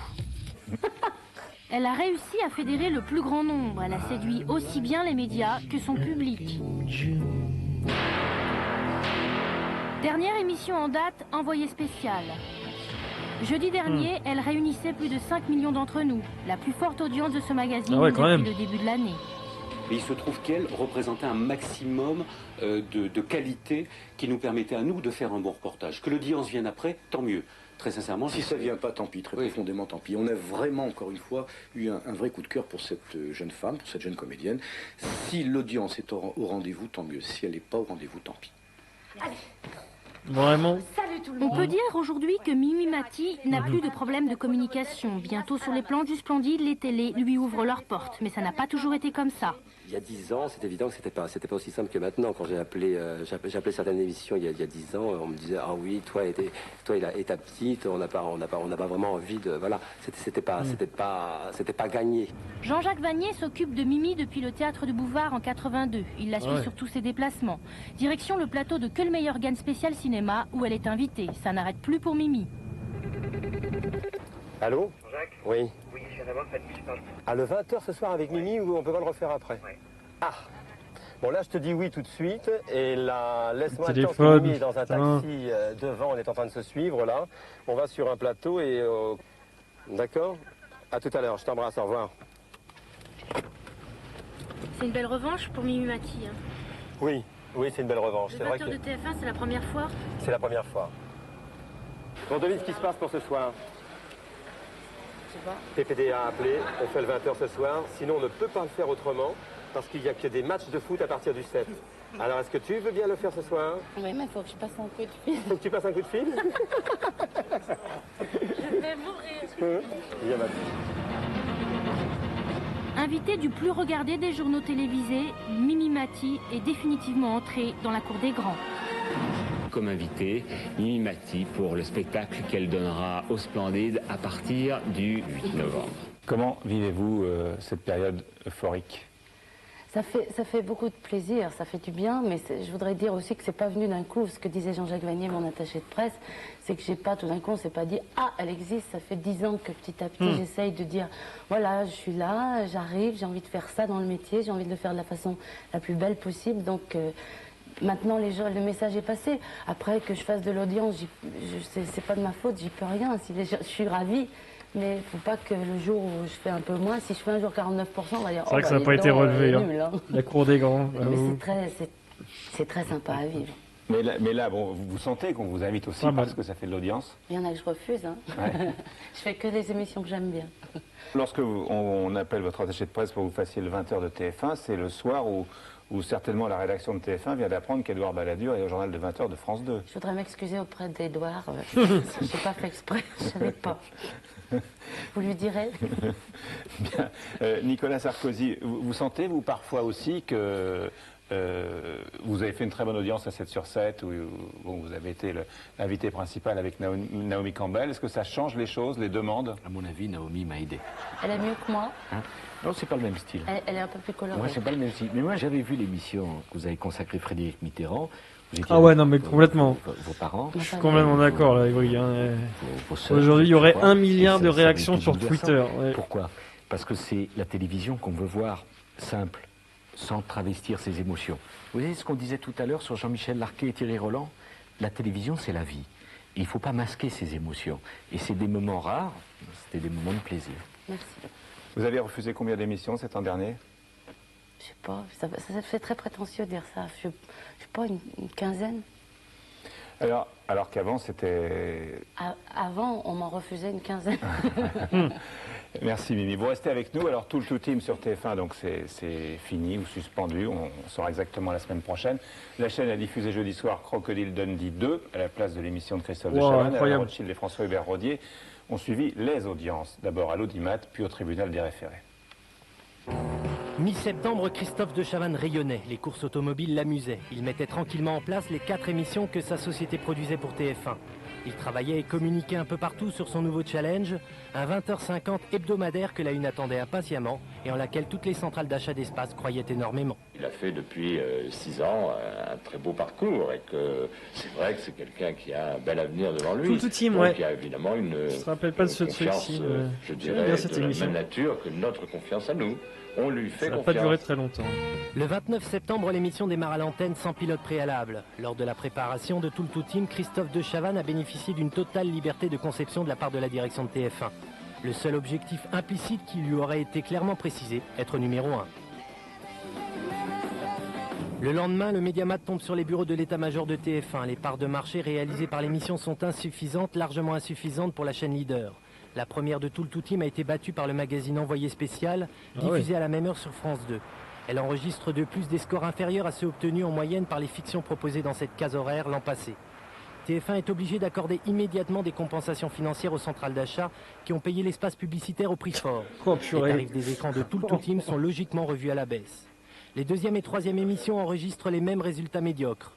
Elle a réussi à fédérer le plus grand nombre. Elle a séduit aussi bien les médias que son public. Dernière émission en date, Envoyé spécial. Jeudi dernier, elle réunissait plus de 5 millions d'entre nous. La plus forte audience de ce magazine depuis le début de l'année. Et il se trouve qu'elle représentait un maximum de qualité qui nous permettait à nous de faire un bon reportage. Que l'audience vienne après, tant mieux. Très sincèrement, si ça ne vient pas, tant pis, très profondément, tant pis. On a vraiment, encore une fois, eu un vrai coup de cœur pour cette jeune femme, pour cette jeune comédienne. Si l'audience est au rendez-vous, tant mieux. Si elle n'est pas au rendez-vous, tant pis. Allez. Vraiment. On peut dire aujourd'hui que Mimi Mati n'a plus de problème de communication. Bientôt sur les planches du Splendide, les télés lui ouvrent leurs portes. Mais ça n'a pas toujours été comme ça. Il y a 10 ans, c'est évident que c'était pas aussi simple que maintenant. Quand j'ai appelé certaines émissions il y a 10 ans, on me disait ah oui, toi et ta petite, on n'a pas vraiment envie de voilà. C'était pas gagné. Jean-Jacques Vanier s'occupe de Mimi depuis le théâtre de Bouvard en 82. Il la suit sur tous ses déplacements. Direction le plateau de Que le meilleur gagne spécial cinéma où elle est invitée. Ça n'arrête plus pour Mimi. Allô? Jacques? Oui. Oui, je viens d'avoir Fanny, je parle. Ah, le 20h ce soir avec Mimi ou on peut pas le refaire après? Oui. Ah. Bon là je te dis oui tout de suite et là laisse-moi Téléphone, attendre que Mimi est dans un taxi devant, on est en train de se suivre là. On va sur un plateau et... D'accord? À tout à l'heure, je t'embrasse, au revoir. C'est une belle revanche pour Mimi Mati. Hein. Oui, c'est une belle revanche. Le 20h de TF1, c'est la première fois? C'est la première fois. Bon, devine ce qui se passe pour ce soir. PPD a appelé, on fait le 20h ce soir, sinon on ne peut pas le faire autrement, parce qu'il n'y a que des matchs de foot à partir du 7. Alors est-ce que tu veux bien le faire ce soir? Oui, mais il faut que je passe un coup de fil. Faut que tu passes un coup de fil? Je vais mourir. Viens, Invitée du plus regardé des journaux télévisés, Mimi Mati est définitivement entrée dans la cour des grands. Comme invitée, Mimi Mati pour le spectacle qu'elle donnera au Splendide à partir du 8 novembre. Comment vivez-vous cette période euphorique? Ça fait beaucoup de plaisir, ça fait du bien, mais je voudrais dire aussi que c'est pas venu d'un coup. Ce que disait Jean-Jacques Vanier, mon attaché de presse, c'est que j'ai pas tout d'un coup, on s'est pas dit ah elle existe. Ça fait 10 ans que petit à petit j'essaye de dire voilà je suis là, j'arrive, j'ai envie de faire ça dans le métier, j'ai envie de le faire de la façon la plus belle possible. Donc maintenant le message est passé. Après que je fasse de l'audience, c'est pas de ma faute, j'y peux rien. Je suis ravie. Mais il ne faut pas que le jour où je fais un peu moins, si je fais un jour 49%, on va dire... C'est vrai que ça n'a pas été relevé, nul, hein. La cour des grands. Mais c'est très sympa à vivre. Mais là, bon, vous sentez qu'on vous invite aussi parce que ça fait de l'audience? Il y en a que je refuse. Hein. Ouais. Je fais que des émissions que j'aime bien. Lorsque on appelle votre attaché de presse pour que vous fassiez le 20h de TF1, c'est le soir où certainement la rédaction de TF1 vient d'apprendre qu'Édouard Balladur est au journal de 20h de France 2. Je voudrais m'excuser auprès d'Édouard. Je n'ai pas fait exprès, je ne savais pas. Vous lui direz? Bien. Nicolas Sarkozy, vous sentez, vous, parfois aussi que vous avez fait une très bonne audience à 7 sur 7, où vous avez été l'invité principal avec Naomi Campbell. Est-ce que ça change les choses, les demandes? À mon avis, Naomi m'a aidé. Elle est mieux que moi? Non, c'est pas le même style. Elle est un peu plus colorée. Moi, c'est pas le même style. Mais moi, j'avais vu l'émission que vous avez consacrée Frédéric Mitterrand. Ah ouais, non, mais complètement. Vos parents. Je suis complètement d'accord, là, Evry. Aujourd'hui, il y aurait 1 milliard de réactions sur Twitter. Ouais. Pourquoi? Parce que c'est la télévision qu'on veut voir simple, sans travestir ses émotions. Vous voyez ce qu'on disait tout à l'heure sur Jean-Michel Larquet et Thierry Roland? La télévision, c'est la vie. Et il ne faut pas masquer ses émotions. Et c'est des moments rares, c'était des moments de plaisir. Merci. Vous avez refusé combien d'émissions cet an dernier? Je sais pas, ça fait très prétentieux de dire ça. Je sais pas, une quinzaine. Alors qu'avant, c'était... Avant, on m'en refusait une quinzaine. Merci Mimi. Vous restez avec nous. Alors tout le team sur TF1, donc c'est fini ou suspendu. On saura exactement la semaine prochaine. La chaîne a diffusé jeudi soir Crocodile Dundee 2 à la place de l'émission de Christophe de Chavannes. Alain Rothschild et François Hubert Rodier ont suivi les audiences. D'abord à l'audimat, puis au tribunal des référés. Mi-septembre, Christophe de Chavannes rayonnait, les courses automobiles l'amusaient. Il mettait tranquillement en place les 4 émissions que sa société produisait pour TF1. Il travaillait et communiquait un peu partout sur son nouveau challenge, un 20h50 hebdomadaire que la Une attendait impatiemment et en laquelle toutes les centrales d'achat d'espace croyaient énormément. Il a fait depuis 6 ans un très beau parcours et que c'est vrai que c'est quelqu'un qui a un bel avenir devant lui. Tout team, donc, ouais. il y a évidemment une je te rappelle pas de ce confiance, je dirais, de la même nature que notre confiance à nous. On lui fait confiance. Ça n'a pas duré très longtemps. Le 29 septembre, l'émission démarre à l'antenne sans pilote préalable. Lors de la préparation de tout le team, Christophe de Chavannes a bénéficié d'une totale liberté de conception de la part de la direction de TF1. Le seul objectif implicite qui lui aurait été clairement précisé, être numéro 1. Le lendemain, le Mediamat tombe sur les bureaux de l'état-major de TF1. Les parts de marché réalisées par l'émission sont insuffisantes, largement insuffisantes pour la chaîne leader. La première de tout le team a été battue par le magazine Envoyé spécial, diffusé à la même heure sur France 2. Elle enregistre de plus des scores inférieurs à ceux obtenus en moyenne par les fictions proposées dans cette case horaire l'an passé. TF1 est obligé d'accorder immédiatement des compensations financières aux centrales d'achat qui ont payé l'espace publicitaire au prix fort. Les tarifs des écrans de tout le team sont logiquement revus à la baisse. Les deuxième et troisième émissions enregistrent les mêmes résultats médiocres.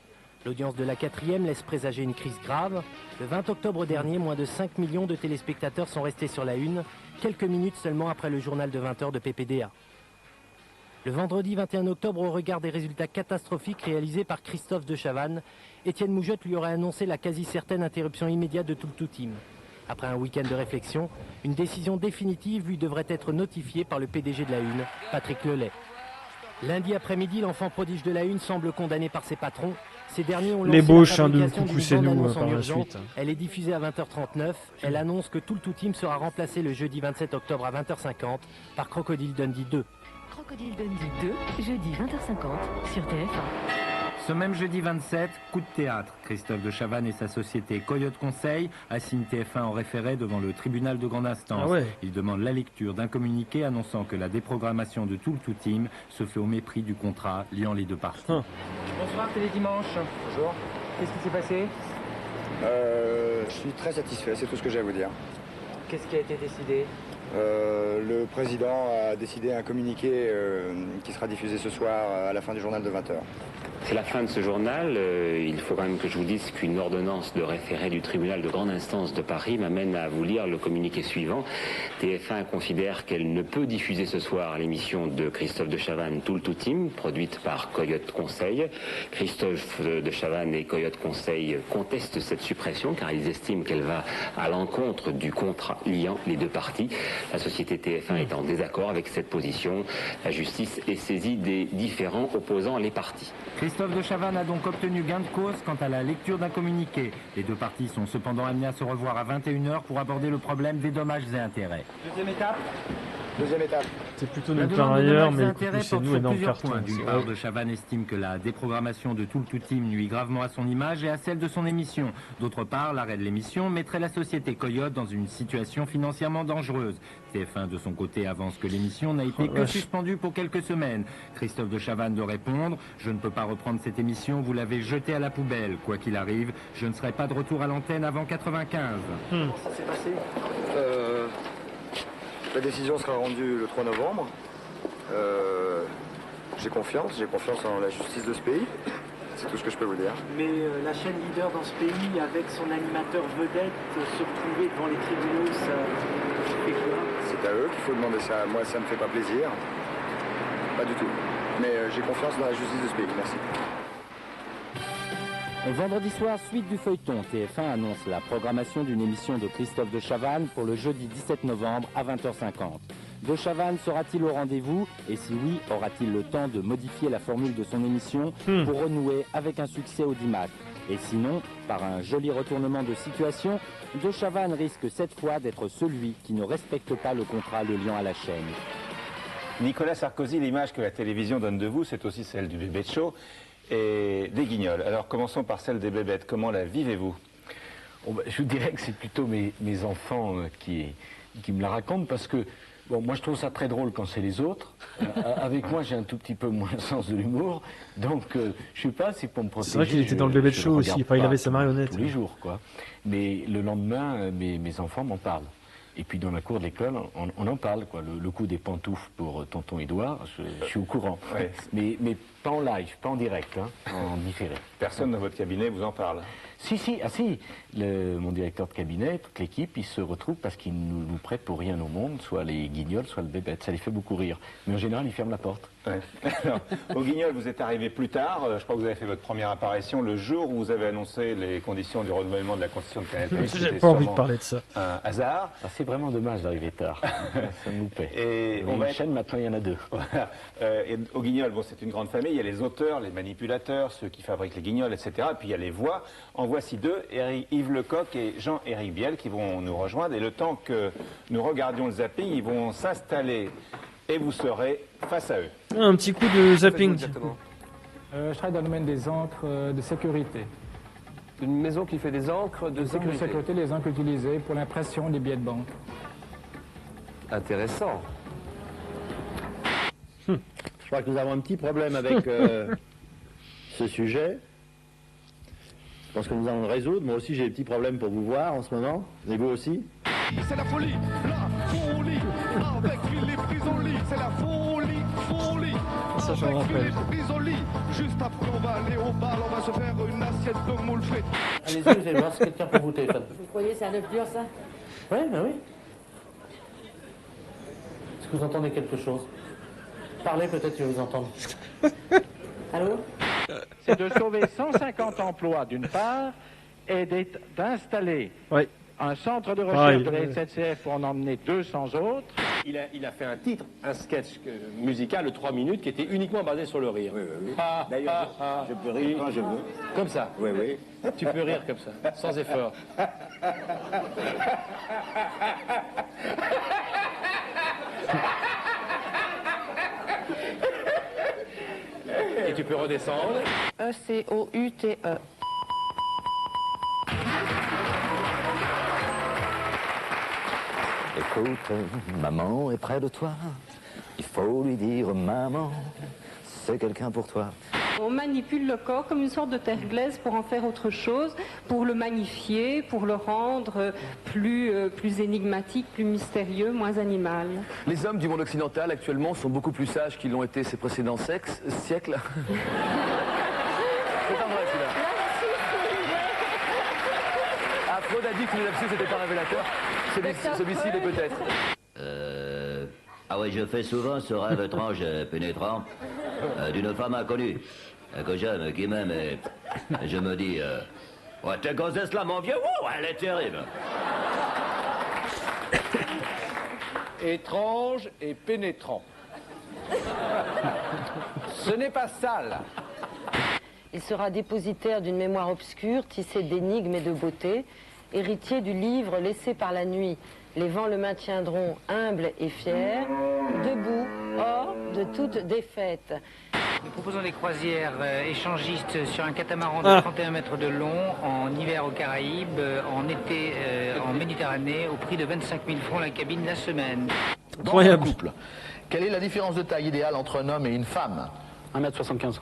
L'audience de la quatrième laisse présager une crise grave. Le 20 octobre dernier, moins de 5 millions de téléspectateurs sont restés sur la Une, quelques minutes seulement après le journal de 20h de PPDA. Le vendredi 21 octobre, au regard des résultats catastrophiques réalisés par Christophe de Chavannes, Étienne Moujotte lui aurait annoncé la quasi-certaine interruption immédiate de tout le team. Après un week-end de réflexion, une décision définitive lui devrait être notifiée par le PDG de la Une, Patrick Lelay. Lundi après-midi, l'enfant prodige de la Une semble condamné par ses patrons. Ces derniers ont lancé l'ébauche la suite. Elle est diffusée à 20h39. Elle annonce que tout le team sera remplacé le jeudi 27 octobre à 20h50 par Crocodile Dundee 2. Crocodile Dundee 2, jeudi 20h50 sur TF1. Ce même jeudi 27, coup de théâtre. Christophe de Chavannes et sa société Coyote Conseil assignent TF1 en référé devant le tribunal de grande instance. Il demande la lecture d'un communiqué annonçant que la déprogrammation de tout le team se fait au mépris du contrat liant les deux parties. Bonsoir Télédimanche. Bonjour. Qu'est-ce qui s'est passé? Je suis très satisfait, c'est tout ce que j'ai à vous dire. Qu'est-ce qui a été décidé? Le président a décidé un communiqué qui sera diffusé ce soir à la fin du journal de 20h. C'est la fin de ce journal. Il faut quand même que je vous dise qu'une ordonnance de référé du tribunal de grande instance de Paris m'amène à vous lire le communiqué suivant. TF1 considère qu'elle ne peut diffuser ce soir l'émission de Christophe de Chavannes, Tout le Team, produite par Coyote Conseil. Christophe de Chavannes et Coyote Conseil contestent cette suppression car ils estiment qu'elle va à l'encontre du contrat liant les deux parties. La société TF1 est en désaccord avec cette position. La justice est saisie des différends opposant les parties. Christophe de Chavannes a donc obtenu gain de cause quant à la lecture d'un communiqué. Les deux parties sont cependant amenées à se revoir à 21h pour aborder le problème des dommages et intérêts. Deuxième étape. Deuxième étape. C'est plutôt nulle part ailleurs, mais c'est nous et dans le carton. D'une part, de Chavannes estime que la déprogrammation de tout le team nuit gravement à son image et à celle de son émission. D'autre part, l'arrêt de l'émission mettrait la société Coyote dans une situation financièrement dangereuse. TF1 de son côté avance que l'émission n'a été que suspendue pour quelques semaines. Christophe de Chavannes de répondre: je ne peux pas reprendre cette émission, vous l'avez jetée à la poubelle. Quoi qu'il arrive, je ne serai pas de retour à l'antenne avant 95. Ça s'est passé La décision sera rendue le 3 novembre. J'ai confiance en la justice de ce pays. C'est tout ce que je peux vous dire. Mais la chaîne leader dans ce pays, avec son animateur vedette, se retrouver devant les tribunaux, ça fait quoi? C'est à eux qu'il faut demander ça. Moi, ça me fait pas plaisir. Pas du tout. Mais j'ai confiance dans la justice de ce pays. Merci. Vendredi soir, suite du feuilleton, TF1 annonce la programmation d'une émission de Christophe de Chavannes pour le jeudi 17 novembre à 20h50. De Chavannes sera-t-il au rendez-vous? Et si oui, aura-t-il le temps de modifier la formule de son émission pour renouer avec un succès audimat? Et sinon, par un joli retournement de situation, De Chavannes risque cette fois d'être celui qui ne respecte pas le contrat le liant à la chaîne. Nicolas Sarkozy, l'image que la télévision donne de vous, c'est aussi celle du bébé de show et des guignols. Alors commençons par celle des bébêtes. Comment la vivez-vous? Je vous dirais que c'est plutôt mes enfants qui me la racontent parce que bon, moi je trouve ça très drôle quand c'est les autres. Avec moi j'ai un tout petit peu moins le sens de l'humour, donc je sais pas si pour me protéger. C'est vrai qu'il était dans le bébé de show aussi, il avait sa marionnette. Tous les jours quoi. Mais le lendemain, mes enfants m'en parlent. Et puis dans la cour de l'école, on en parle, quoi. Le coup des pantoufles pour tonton Édouard, je suis au courant. Ouais. Mais pas en live, pas en direct, hein, en différé. Personne dans votre cabinet vous en parle? Si, mon directeur de cabinet, toute l'équipe, ils se retrouvent parce qu'ils nous prêtent pour rien au monde, soit les Guignols, soit le Bébête. Ça les fait beaucoup rire. Mais en général, ils ferment la porte. Ouais. Alors, au Guignol, vous êtes arrivé plus tard. Je crois que vous avez fait votre première apparition le jour où vous avez annoncé les conditions du renouvellement de la Constitution de Canal+. J'ai pas envie de parler de ça. Un hasard. C'est vraiment dommage d'arriver tard. Ça me loupait. Et on va chaîne, maintenant il y en a 2. Voilà. Et au Guignol, bon, c'est une grande famille. Il y a les auteurs, les manipulateurs, ceux qui fabriquent les guignols, etc. Et puis il y a les voix. En voici 2, Yves Lecoq et Jean-Éric Biel, qui vont nous rejoindre. Et le temps que nous regardions le zapping, ils vont s'installer et vous serez face à eux. Un petit coup de zapping. Je travaille dans le domaine des encres de sécurité. Une maison qui fait des encres de sécurité. De sécurité, les encres utilisées pour l'impression des billets de banque. Intéressant. Je crois que nous avons un petit problème avec ce sujet. Je pense que nous allons le résoudre. Moi aussi, j'ai des petits problèmes pour vous voir en ce moment. Et vous aussi? C'est la folie, avec les prises au lit. C'est la folie, Ça, je me rappelle. les prises au lit. Juste après, on va aller au bal, on va se faire une assiette de moules frites. Allez-y, vous allez voir, c'est quelqu'un pour vous téléphone. Vous croyez c'est un œuf dur, ça? Oui, ben oui. Est-ce que vous entendez quelque chose? Parlez, peut-être que je vais vous entendre. Allô? C'est de sauver 150 emplois d'une part et d'installer un centre de recherche de la SNCF pour en emmener 200 autres. Il a fait un titre, un sketch musical de 3 minutes qui était uniquement basé sur le rire. Oui. D'ailleurs, je peux rire quand je veux. Comme ça. Oui. Tu peux rire comme ça, sans effort. Et tu peux redescendre. E-C-O-U-T-E. Écoute, maman est près de toi. Il faut lui dire, maman, c'est quelqu'un pour toi. On manipule le corps comme une sorte de terre glaise pour en faire autre chose, pour le magnifier, pour le rendre plus énigmatique, plus mystérieux, moins animal. Les hommes du monde occidental actuellement sont beaucoup plus sages qu'ils l'ont été ces précédents siècles. C'est pas vrai celui-là. Freud a dit que le lapsus n'était pas révélateur. Celui-ci l'est peut-être. Ah ouais, je fais souvent ce rêve étrange et pénétrant d'une femme inconnue que j'aime, qui m'aime, et je me dis, ouais, t'es gonzesse là, mon vieux, elle est terrible. Étrange et pénétrant. Ce n'est pas sale. Il sera dépositaire d'une mémoire obscure, tissée d'énigmes et de beauté, héritier du livre laissé par la nuit. Les vents le maintiendront humble et fier, debout, hors de toute défaite. Nous proposons des croisières échangistes sur un catamaran de 31 mètres de long, en hiver aux Caraïbes, en été en Méditerranée, au prix de 25 000 francs la cabine la semaine. Incroyable. Couple. Quelle est la différence de taille idéale entre un homme et une femme? 1m75.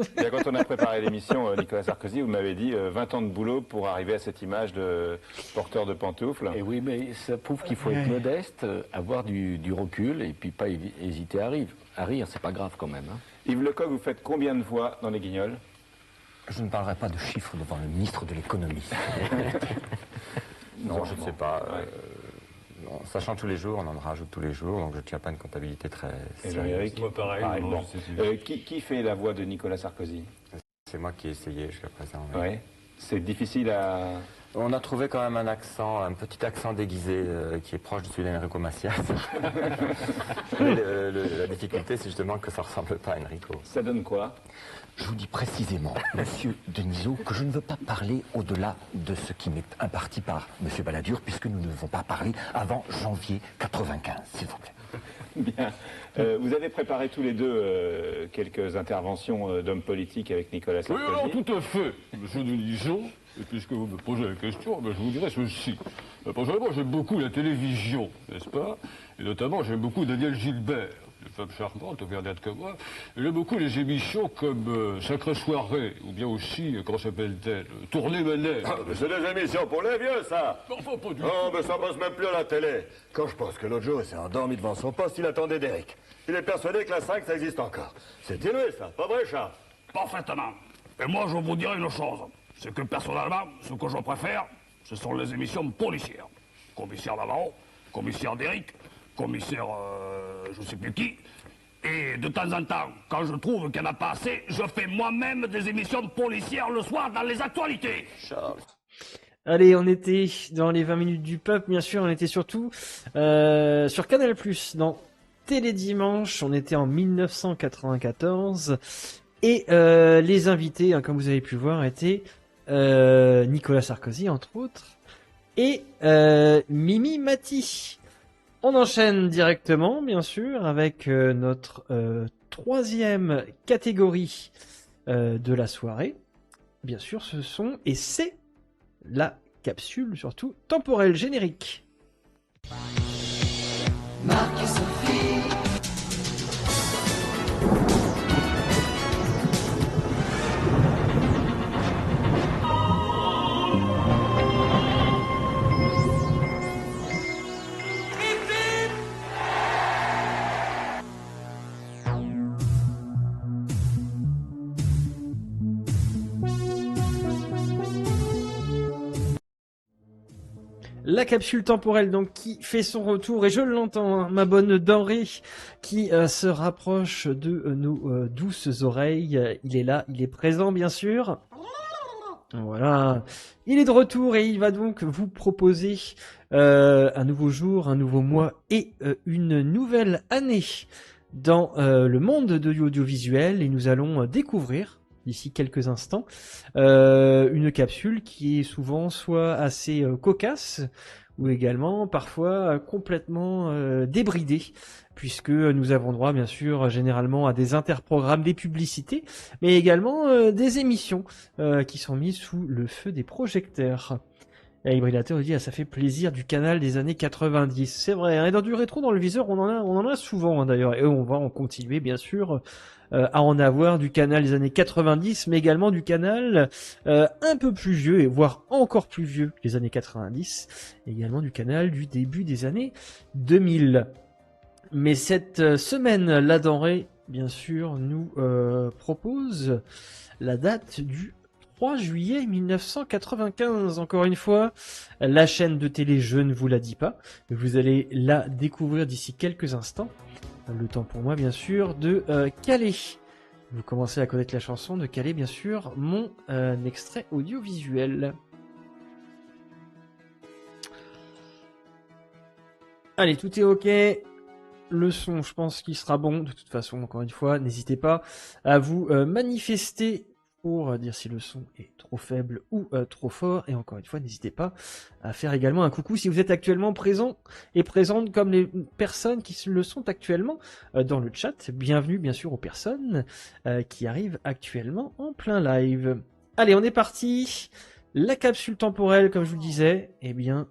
Et quand on a préparé l'émission, Nicolas Sarkozy, vous m'avez dit 20 ans de boulot pour arriver à cette image de porteur de pantoufles. Et oui, mais ça prouve qu'il faut être modeste, avoir du recul et puis pas hésiter à rire. C'est pas grave quand même. Hein. Yves Lecoq, vous faites combien de voix dans les Guignols? Je ne parlerai pas de chiffres devant le ministre de l'économie. Non, je ne sais pas. Ça change tous les jours, on en rajoute tous les jours, donc je ne tiens pas une comptabilité très sérieuse. Moi pareil. Bon. Qui fait la voix de Nicolas Sarkozy? C'est moi qui ai essayé jusqu'à présent. Ouais. C'est difficile à... On a trouvé quand même un accent, un petit accent déguisé qui est proche de celui d'Enrico Macias. Mais la difficulté, c'est justement que ça ne ressemble pas à Enrico. Ça donne quoi? Je vous dis précisément, monsieur Denisot, que je ne veux pas parler au-delà de ce qui m'est imparti par monsieur Balladur, puisque nous ne devons pas parler avant janvier 95, s'il vous plaît. Bien. Vous avez préparé tous les deux quelques interventions d'hommes politiques avec Nicolas Sarkozy. Oui, alors tout à fait, monsieur Denisot. Et puisque vous me posez la question, je vous dirai ceci. Personnellement, j'aime beaucoup la télévision, n'est-ce pas? Et notamment, j'aime beaucoup Daniel Gilbert, une femme charmante, bien d'être que moi. Et j'aime beaucoup les émissions comme Sacrée Soirée, ou bien aussi, comment s'appelle-t-elle, Tournée Manette. Ah, mais c'est des émissions pour les vieux, ça. Enfin, pas du tout. Non, mais ça passe même plus à la télé. Quand je pense que l'autre jour, il s'est endormi devant son poste, il attendait d'Éric. Il est persuadé que la 5, ça existe encore. C'est inouï, ça. Pas vrai, Charles? Parfaitement. Et moi, je vous dirai une chose. c'est que personnellement, ce que je préfère, ce sont les émissions policières. Commissaire Navarro, commissaire Derrick, commissaire je sais plus qui. Et de temps en temps, quand je trouve qu'il n'y en a pas assez, je fais moi-même des émissions policières le soir dans les actualités. Charles. Allez, on était dans les 20 minutes du peuple, bien sûr, on était surtout sur Canal+, dans Télédimanche, on était en 1994, et les invités, hein, comme vous avez pu voir, étaient Nicolas Sarkozy, entre autres, et Mimi Mati. On enchaîne directement, bien sûr, avec notre troisième catégorie de la soirée. Bien sûr, ce sont, et c'est la capsule, surtout, temporelle générique. Marc et Sophie. La capsule temporelle donc qui fait son retour et je l'entends, hein, ma bonne denrée qui se rapproche de nos douces oreilles. Il est là, il est présent bien sûr. Voilà, il est de retour et il va donc vous proposer un nouveau jour, un nouveau mois et une nouvelle année dans le monde de l'audiovisuel et nous allons découvrir d'ici quelques instants, une capsule qui est souvent soit assez cocasse, ou également parfois complètement débridée, puisque nous avons droit bien sûr généralement à des interprogrammes, des publicités, mais également des émissions qui sont mises sous le feu des projecteurs. Et Hybridateur dit, ah, ça fait plaisir du canal des années 90. C'est vrai, hein, et dans du rétro dans le viseur, on en a souvent hein, d'ailleurs, et on va en continuer bien sûr à en avoir du canal des années 90, mais également du canal un peu plus vieux, et voire encore plus vieux que les années 90, et également du canal du début des années 2000. Mais cette semaine, la denrée, bien sûr, nous propose la date du 3 juillet 1995. Encore une fois, la chaîne de télé, je ne vous la dis pas, mais vous allez la découvrir d'ici quelques instants. Le temps pour moi, bien sûr, de caler. Vous commencez à connaître la chanson, de caler, bien sûr, mon extrait audiovisuel. Allez, tout est ok. Le son, je pense qu'il sera bon. De toute façon, encore une fois, n'hésitez pas à vous manifester pour dire si le son est trop faible ou trop fort. Et encore une fois, n'hésitez pas à faire également un coucou si vous êtes actuellement présent et présente comme les personnes qui le sont actuellement dans le chat. Bienvenue bien sûr aux personnes qui arrivent actuellement en plein live. Allez, on est parti. La capsule temporelle, comme je vous le disais, eh bien,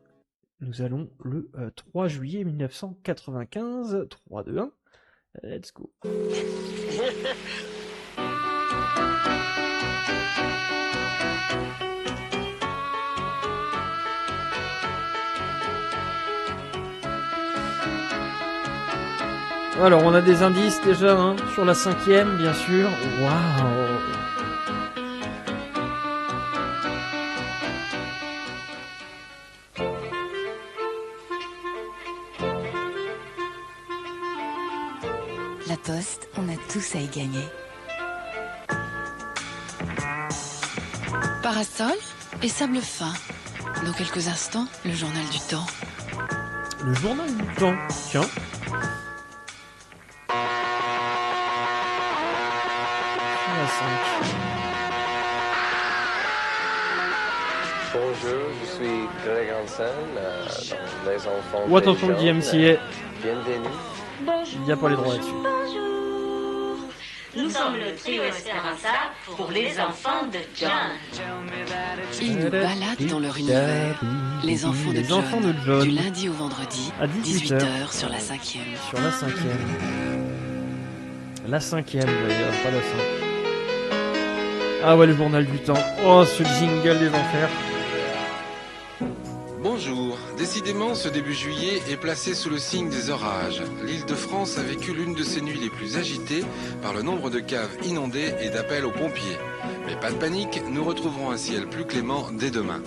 nous allons le 3 juillet 1995. 3, 2, 1. Let's go. Alors, on a des indices déjà hein, sur la 5e, bien sûr. Waouh! La Poste, on a tous à y gagner. Parasol et sable fin. Dans quelques instants, le journal du temps. Le journal du temps, tiens. Bonjour, je suis Greg Hansen, dans Les Enfants. Oh, attention, DMCA. Bienvenue. Il n'y a pas les droits là-dessus. Bonjour. Nous sommes le trio Esperanza pour les enfants de John. Ils nous baladent dans leur univers. Les enfants de John. Du lundi au vendredi, à 18h sur la 5e. Sur la 5e. La 5e d'ailleurs, pas la 5. Ah ouais, le journal du temps. Oh, ce jingle des enfers. Bonjour. Décidément, ce début juillet est placé sous le signe des orages. L'Île-de-France a vécu l'une de ses nuits les plus agitées par le nombre de caves inondées et d'appels aux pompiers. Mais pas de panique, nous retrouverons un ciel plus clément dès demain.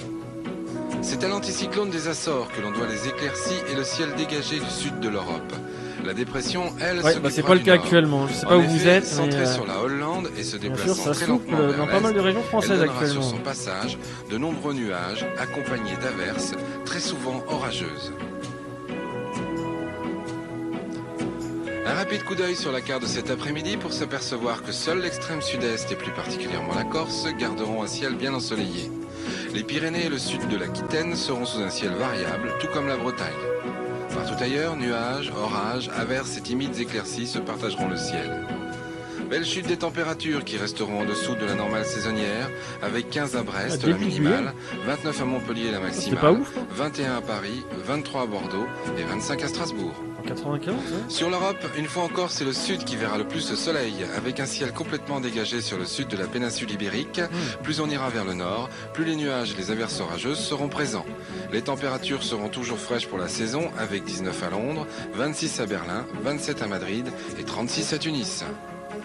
C'est à l'anticyclone des Açores que l'on doit les éclaircies et le ciel dégagé du sud de l'Europe. La dépression, elle, c'est pas le cas actuellement. Je sais pas où vous êtes, centrée sur la Hollande et se déplaçant très lentement dans pas mal de régions françaises actuellement. Sur son passage de nombreux nuages accompagnés d'averses, très souvent orageuses. Un rapide coup d'œil sur la carte de cet après-midi pour s'apercevoir que seul l'extrême sud-est et plus particulièrement la Corse garderont un ciel bien ensoleillé. Les Pyrénées et le sud de l'Aquitaine seront sous un ciel variable, tout comme la Bretagne. Partout ailleurs, nuages, orages, averses et timides éclaircies se partageront le ciel. Belle chute des températures qui resteront en dessous de la normale saisonnière, avec 15 à Brest la minimale, 29 à Montpellier la maximale, 21 à Paris, 23 à Bordeaux et 25 à Strasbourg. 95, Sur l'Europe, une fois encore, c'est le sud qui verra le plus le soleil, avec un ciel complètement dégagé sur le sud de la péninsule ibérique. Plus on ira vers le nord, plus les nuages et les averses orageuses seront présents. Les températures seront toujours fraîches pour la saison, avec 19 à Londres, 26 à Berlin, 27 à Madrid et 36 à Tunis.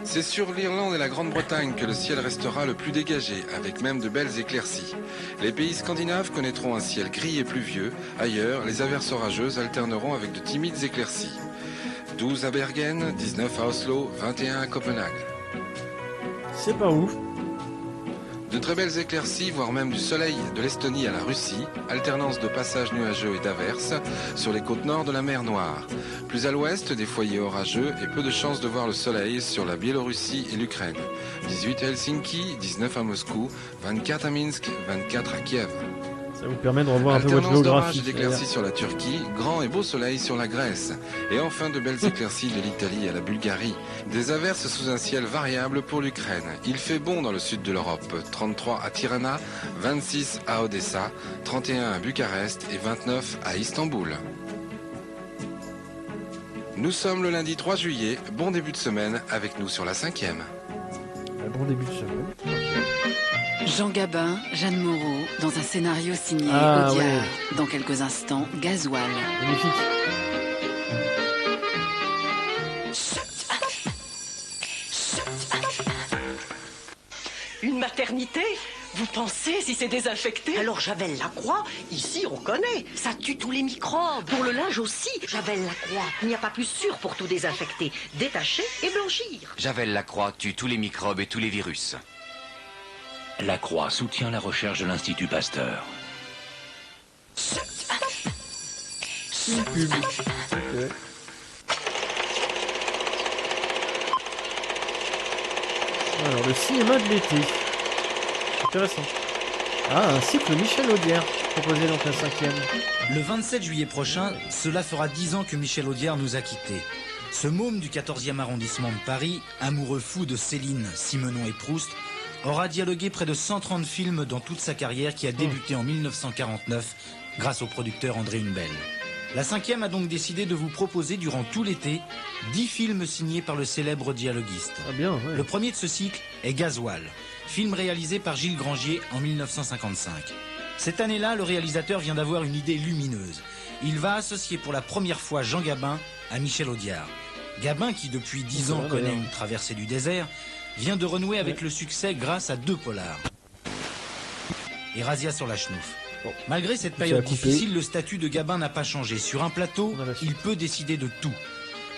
C'est sur l'Irlande et la Grande-Bretagne que le ciel restera le plus dégagé, avec même de belles éclaircies. Les pays scandinaves connaîtront un ciel gris et pluvieux. Ailleurs, les averses orageuses alterneront avec de timides éclaircies. 12 à Bergen, 19 à Oslo, 21 à Copenhague. C'est pas ouf. De très belles éclaircies, voire même du soleil de l'Estonie à la Russie, alternance de passages nuageux et d'averses sur les côtes nord de la mer Noire. Plus à l'ouest, des foyers orageux et peu de chances de voir le soleil sur la Biélorussie et l'Ukraine. 18 à Helsinki, 19 à Moscou, 24 à Minsk, 24 à Kiev. Ça vous permet de revoir un peu votre géographie. Alternance d'éclaircies sur la Turquie, grand et beau soleil sur la Grèce. Et enfin de belles éclaircies de l'Italie à la Bulgarie. Des averses sous un ciel variable pour l'Ukraine. Il fait bon dans le sud de l'Europe. 33 à Tirana, 26 à Odessa, 31 à Bucarest et 29 à Istanbul. Nous sommes le lundi 3 juillet. Bon début de semaine avec nous sur la 5e. Bon début de semaine. Jean Gabin, Jeanne Moreau, dans un scénario signé Audiard. Ouais. Dans quelques instants, Gasoil. Magnifique. Une maternité? Vous pensez si c'est désinfecté? Alors Javel Lacroix, ici on connaît, ça tue tous les microbes. Pour le linge aussi, Javel Lacroix. Il n'y a pas plus sûr pour tout désinfecter. Détacher et blanchir. Javel Lacroix tue tous les microbes et tous les virus. Lacroix soutient la recherche de l'Institut Pasteur. Pub. Alors, le cinéma de l'été. Intéressant. Ah, un cycle Michel Audiard, proposé dans la 5e. Le 27 juillet prochain, cela fera 10 ans que Michel Audiard nous a quittés. Ce môme du 14e arrondissement de Paris, amoureux fou de Céline, Simenon et Proust, aura dialogué près de 130 films dans toute sa carrière qui a débuté en 1949 grâce au producteur André Hunebelle. La 5e a donc décidé de vous proposer durant tout l'été 10 films signés par le célèbre dialoguiste. Ah bien, ouais. Le premier de ce cycle est Gasoil, film réalisé par Gilles Grangier en 1955. Cette année-là, le réalisateur vient d'avoir une idée lumineuse. Il va associer pour la première fois Jean Gabin à Michel Audiard. Gabin, qui depuis 10 ans connaît une traversée du désert, vient de renouer avec le succès grâce à 2 polars. Et Razzia sur la chenouf. Malgré cette période difficile, le statut de Gabin n'a pas changé. Sur un plateau, il peut décider de tout.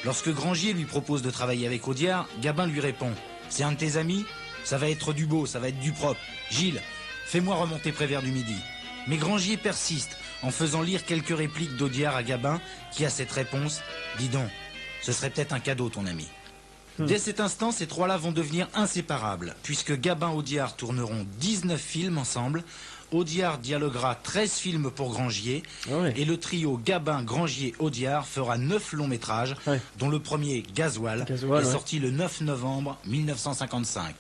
Lorsque Grangier lui propose de travailler avec Audiard, Gabin lui répond « C'est un de tes amis ? Ça va être du beau, ça va être du propre. Gilles, fais-moi remonter Prévert du Midi. » Mais Grangier persiste en faisant lire quelques répliques d'Audiard à Gabin qui a cette réponse « Dis donc, ce serait peut-être un cadeau ton ami. » Dès cet instant, ces trois-là vont devenir inséparables, puisque Gabin et Audiard tourneront 19 films ensemble. Audiard dialoguera 13 films pour Grangier, et le trio Gabin-Grangier-Audiard fera 9 longs métrages, dont le premier, Gasoil, est sorti le 9 novembre 1955.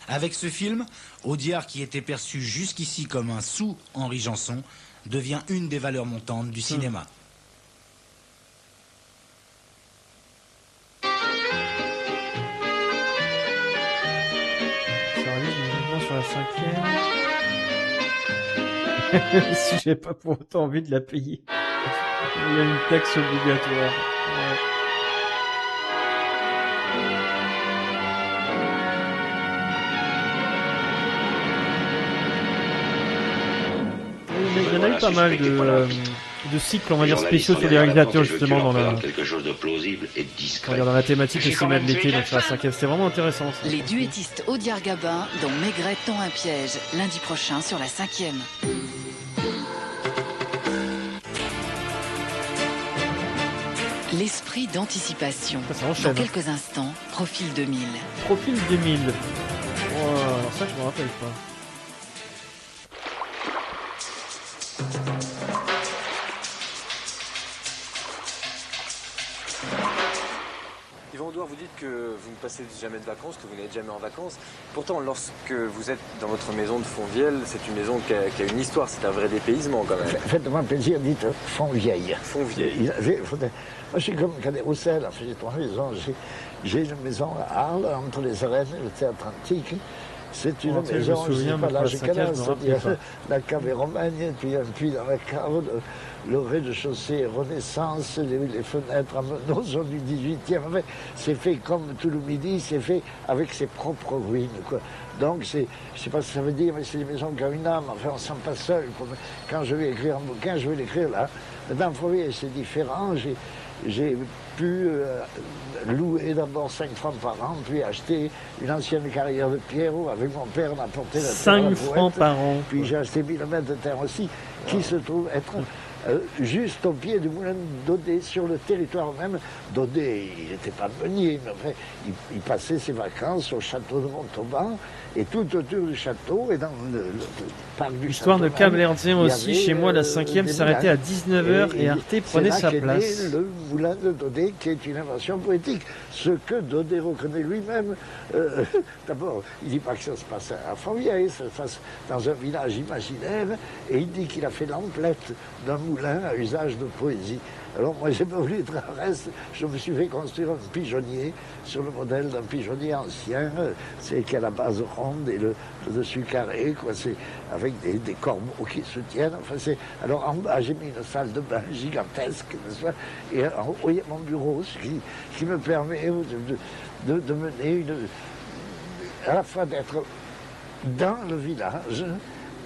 Avec ce film, Audiard, qui était perçu jusqu'ici comme un sous-Henri Janson, devient une des valeurs montantes du cinéma. Sur la 5e. Si j'ai pas pour autant envie de la payer. Il y a une taxe obligatoire. Ouais. Il y en a eu pas mal de cycles, on va dire, spéciaux sur les réalisateurs, justement, dans la, quelque chose de plausible et discret. dans la thématique du cinéma de l'été, donc sur la 5e. C'était vraiment intéressant. Ça. Les duettistes Audiard Gabin dans Maigret tend un piège, lundi prochain sur la 5e. L'esprit d'anticipation. Dans quelques instants, Profil 2000. Profil 2000. Oh, alors ça, je me rappelle pas. Yvan Audouard, vous dites que vous ne passez jamais de vacances, que vous n'êtes jamais en vacances. Pourtant, lorsque vous êtes dans votre maison de Fontvieille, c'est une maison qui a une histoire, c'est un vrai dépaysement quand même. Faites-moi plaisir, dites Fontvieille. Fontvieille. Moi, je suis comme Cadet Roussel, enfin, j'ai 3 maisons. J'ai une maison à Arles, entre les arènes et le théâtre antique. C'est une maison, je ne sais pas l'âge qu'elle a, c'est-à-dire la cave est romagne, puis un puits dans la cave, le rez-de-chaussée est Renaissance, les fenêtres à meneaux sont du 18e. Enfin, c'est fait comme tout le Midi, c'est fait avec ses propres ruines, quoi. Donc, je ne sais pas ce que ça veut dire, mais c'est des maisons qui ont une âme. Enfin, on ne se sent pas seul. Quand je vais écrire un bouquin, je vais l'écrire là. Dans Fontvieille, c'est différent. J'ai pu louer d'abord 5 francs par an, puis acheter une ancienne carrière de Pierrot. Avec mon père, on a porté la terre 5 francs par an. Puis j'ai acheté 1000 mètres de terre aussi, qui se trouve être juste au pied du moulin d'Audet, sur le territoire même. D'Audet, il n'était pas meunier, mais enfin, il passait ses vacances au château de Montauban, et tout autour du château, et dans le parc du Histoire château de Câble-Hertzien aussi, chez moi, la 5e s'arrêtait à 19h et Arte prenait sa place. C'est le moulin de Daudet, qui est une invention poétique. Ce que Daudet reconnaît lui-même. D'abord, il ne dit pas que ça se passe à Fontvieille, ça se passe dans un village imaginaire, et il dit qu'il a fait l'emplette d'un moulin à usage de poésie. Alors moi, j'ai pas voulu être un reste, je me suis fait construire un pigeonnier sur le modèle d'un pigeonnier ancien, c'est qui a la base ronde et le dessus carré, quoi, c'est avec des corbeaux qui se tiennent. Enfin, alors en bas, j'ai mis une salle de bain gigantesque, n'est-ce pas, et en haut, il y a mon bureau, ce qui me permet de mener à la fois d'être dans le village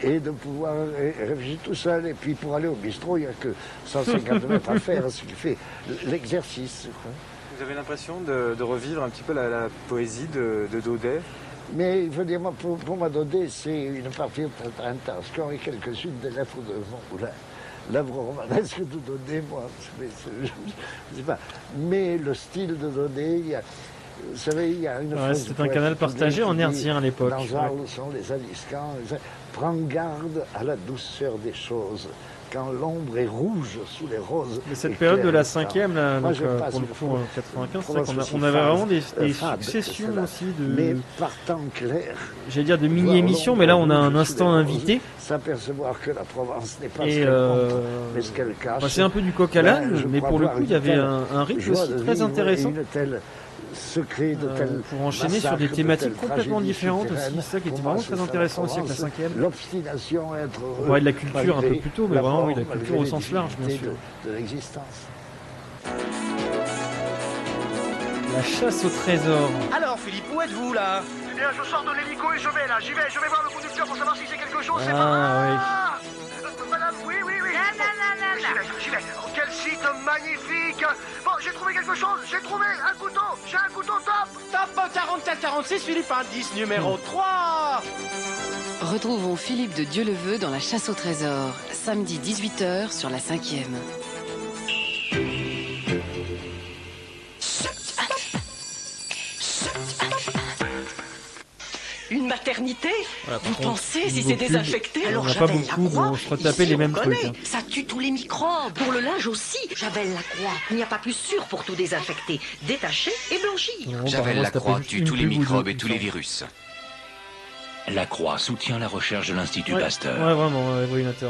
et de pouvoir réfléchir tout seul. Et puis pour aller au bistrot, il n'y a que 150 mètres à faire, ce qui fait l'exercice. Vous avez l'impression de revivre un petit peu la poésie de Daudet? Mais il faut dire, moi, pour moi, Daudet, c'est une partie très intense. Quand il y a quelques-unes des lettres de Montmoulin, l'œuvre romanesque de Daudet, moi, je ne sais pas. Mais le style de Daudet, vous savez, il y a une phrase. C'est un canal partagé en hertzien à l'époque. Dans Arles sont les Aliscans. Prends garde à la douceur des choses, quand l'ombre est rouge sous les roses. Mais cette période de la 5e, là, donc, pour le coup, en 95, c'est vrai qu'on avait vraiment des successions aussi de... Mais par temps clair. J'allais dire de mini-émissions, mais là on a un instant invité. S'apercevoir que la Provence n'est pas ce qu'elle cache. C'est un peu du coq à l'âne, mais pour le coup, il y avait un rythme aussi très intéressant. Secret de pour enchaîner sur des thématiques complètement différentes aussi, ça qui était vraiment très intéressant aussi avec la 5e. L'obstination, être on parlait de la culture un peu plus tôt, mais vraiment oui, la culture au sens large, bien sûr. De l'existence. La chasse au trésor. Alors Philippe, où êtes-vous là? Eh bien, je sors de l'hélico et je vais là, j'y vais voir le conducteur pour savoir si c'est quelque chose, c'est pas là. Madame, oui. J'y vais. Oh, quel site magnifique. Bon, j'ai trouvé quelque chose, j'ai trouvé un couteau, j'ai un couteau top 44-46, Philippe Indice numéro 3. Retrouvons Philippe de Dieuleveux dans La chasse au trésor, samedi 18h sur la 5e. Une maternité? Voilà, vous pensez si c'est désinfecté? Alors on n'a pas beaucoup, on se retapait les mêmes trucs. Ça tue tous les microbes. Pour le linge aussi, Javel Lacroix. Il n'y a pas plus sûr pour tout désinfecter. Détacher et blanchir. Javel Lacroix tue tous les microbes et tous les virus. Lacroix soutient la recherche de l'Institut Pasteur. Ouais, vraiment, oui, oui.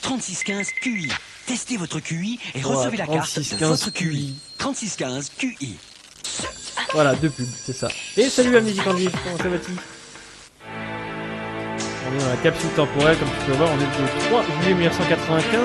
3615 QI. Testez votre QI et recevez la carte de votre QI. 3615 QI. Voilà, deux pubs, c'est ça. Et salut Amnésique en Juif, comment ça va-t-il? On est dans la capsule temporelle, comme tu peux voir, on est le 3 juillet 1995.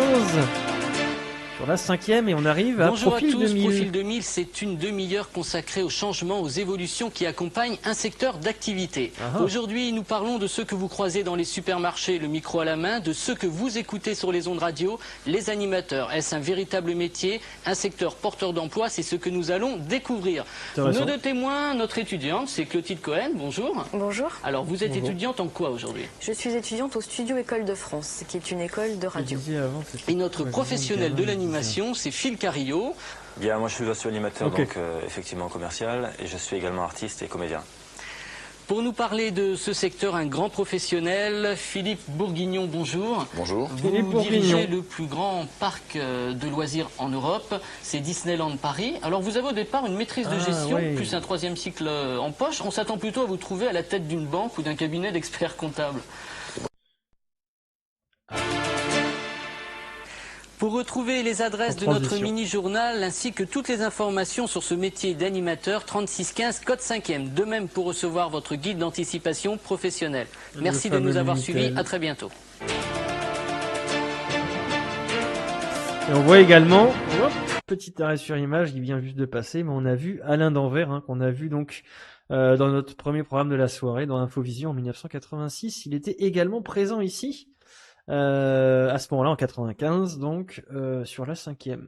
Sur la 5e et on arrive à Bonjour Profil à tous, 2000. Profil 2000, c'est une demi-heure consacrée aux changements, aux évolutions qui accompagnent un secteur d'activité. Aujourd'hui, nous parlons de ceux que vous croisez dans les supermarchés, le micro à la main, de ceux que vous écoutez sur les ondes radio, les animateurs. Est-ce un véritable métier, un secteur porteur d'emploi? C'est ce que nous allons découvrir. Nos deux témoins, notre étudiante, c'est Clotilde Cohen, bonjour. Bonjour. Alors, vous êtes étudiante en quoi aujourd'hui? Je suis étudiante au Studio École de France, qui est une école de radio. Et notre professionnel de l'animation, c'est Phil Carillo. Bien, moi je suis aussi animateur, donc effectivement commercial, et je suis également artiste et comédien. Pour nous parler de ce secteur, un grand professionnel, Philippe Bourguignon, bonjour. Bonjour. Vous dirigez le plus grand parc de loisirs en Europe, c'est Disneyland Paris. Alors vous avez au départ une maîtrise de gestion, plus un 3e cycle en poche. On s'attend plutôt à vous trouver à la tête d'une banque ou d'un cabinet d'experts comptables. Pour retrouver les adresses de notre mini-journal ainsi que toutes les informations sur ce métier d'animateur, 3615 code 5e. De même pour recevoir votre guide d'anticipation professionnelle. Merci de nous avoir suivis. À très bientôt. Et on voit également, petit arrêt sur image, il vient juste de passer, mais on a vu Alain Danvers, qu'on a vu donc dans notre premier programme de la soirée, dans Infovision en 1986. Il était également présent ici. À ce moment-là en 95 donc sur la 5e.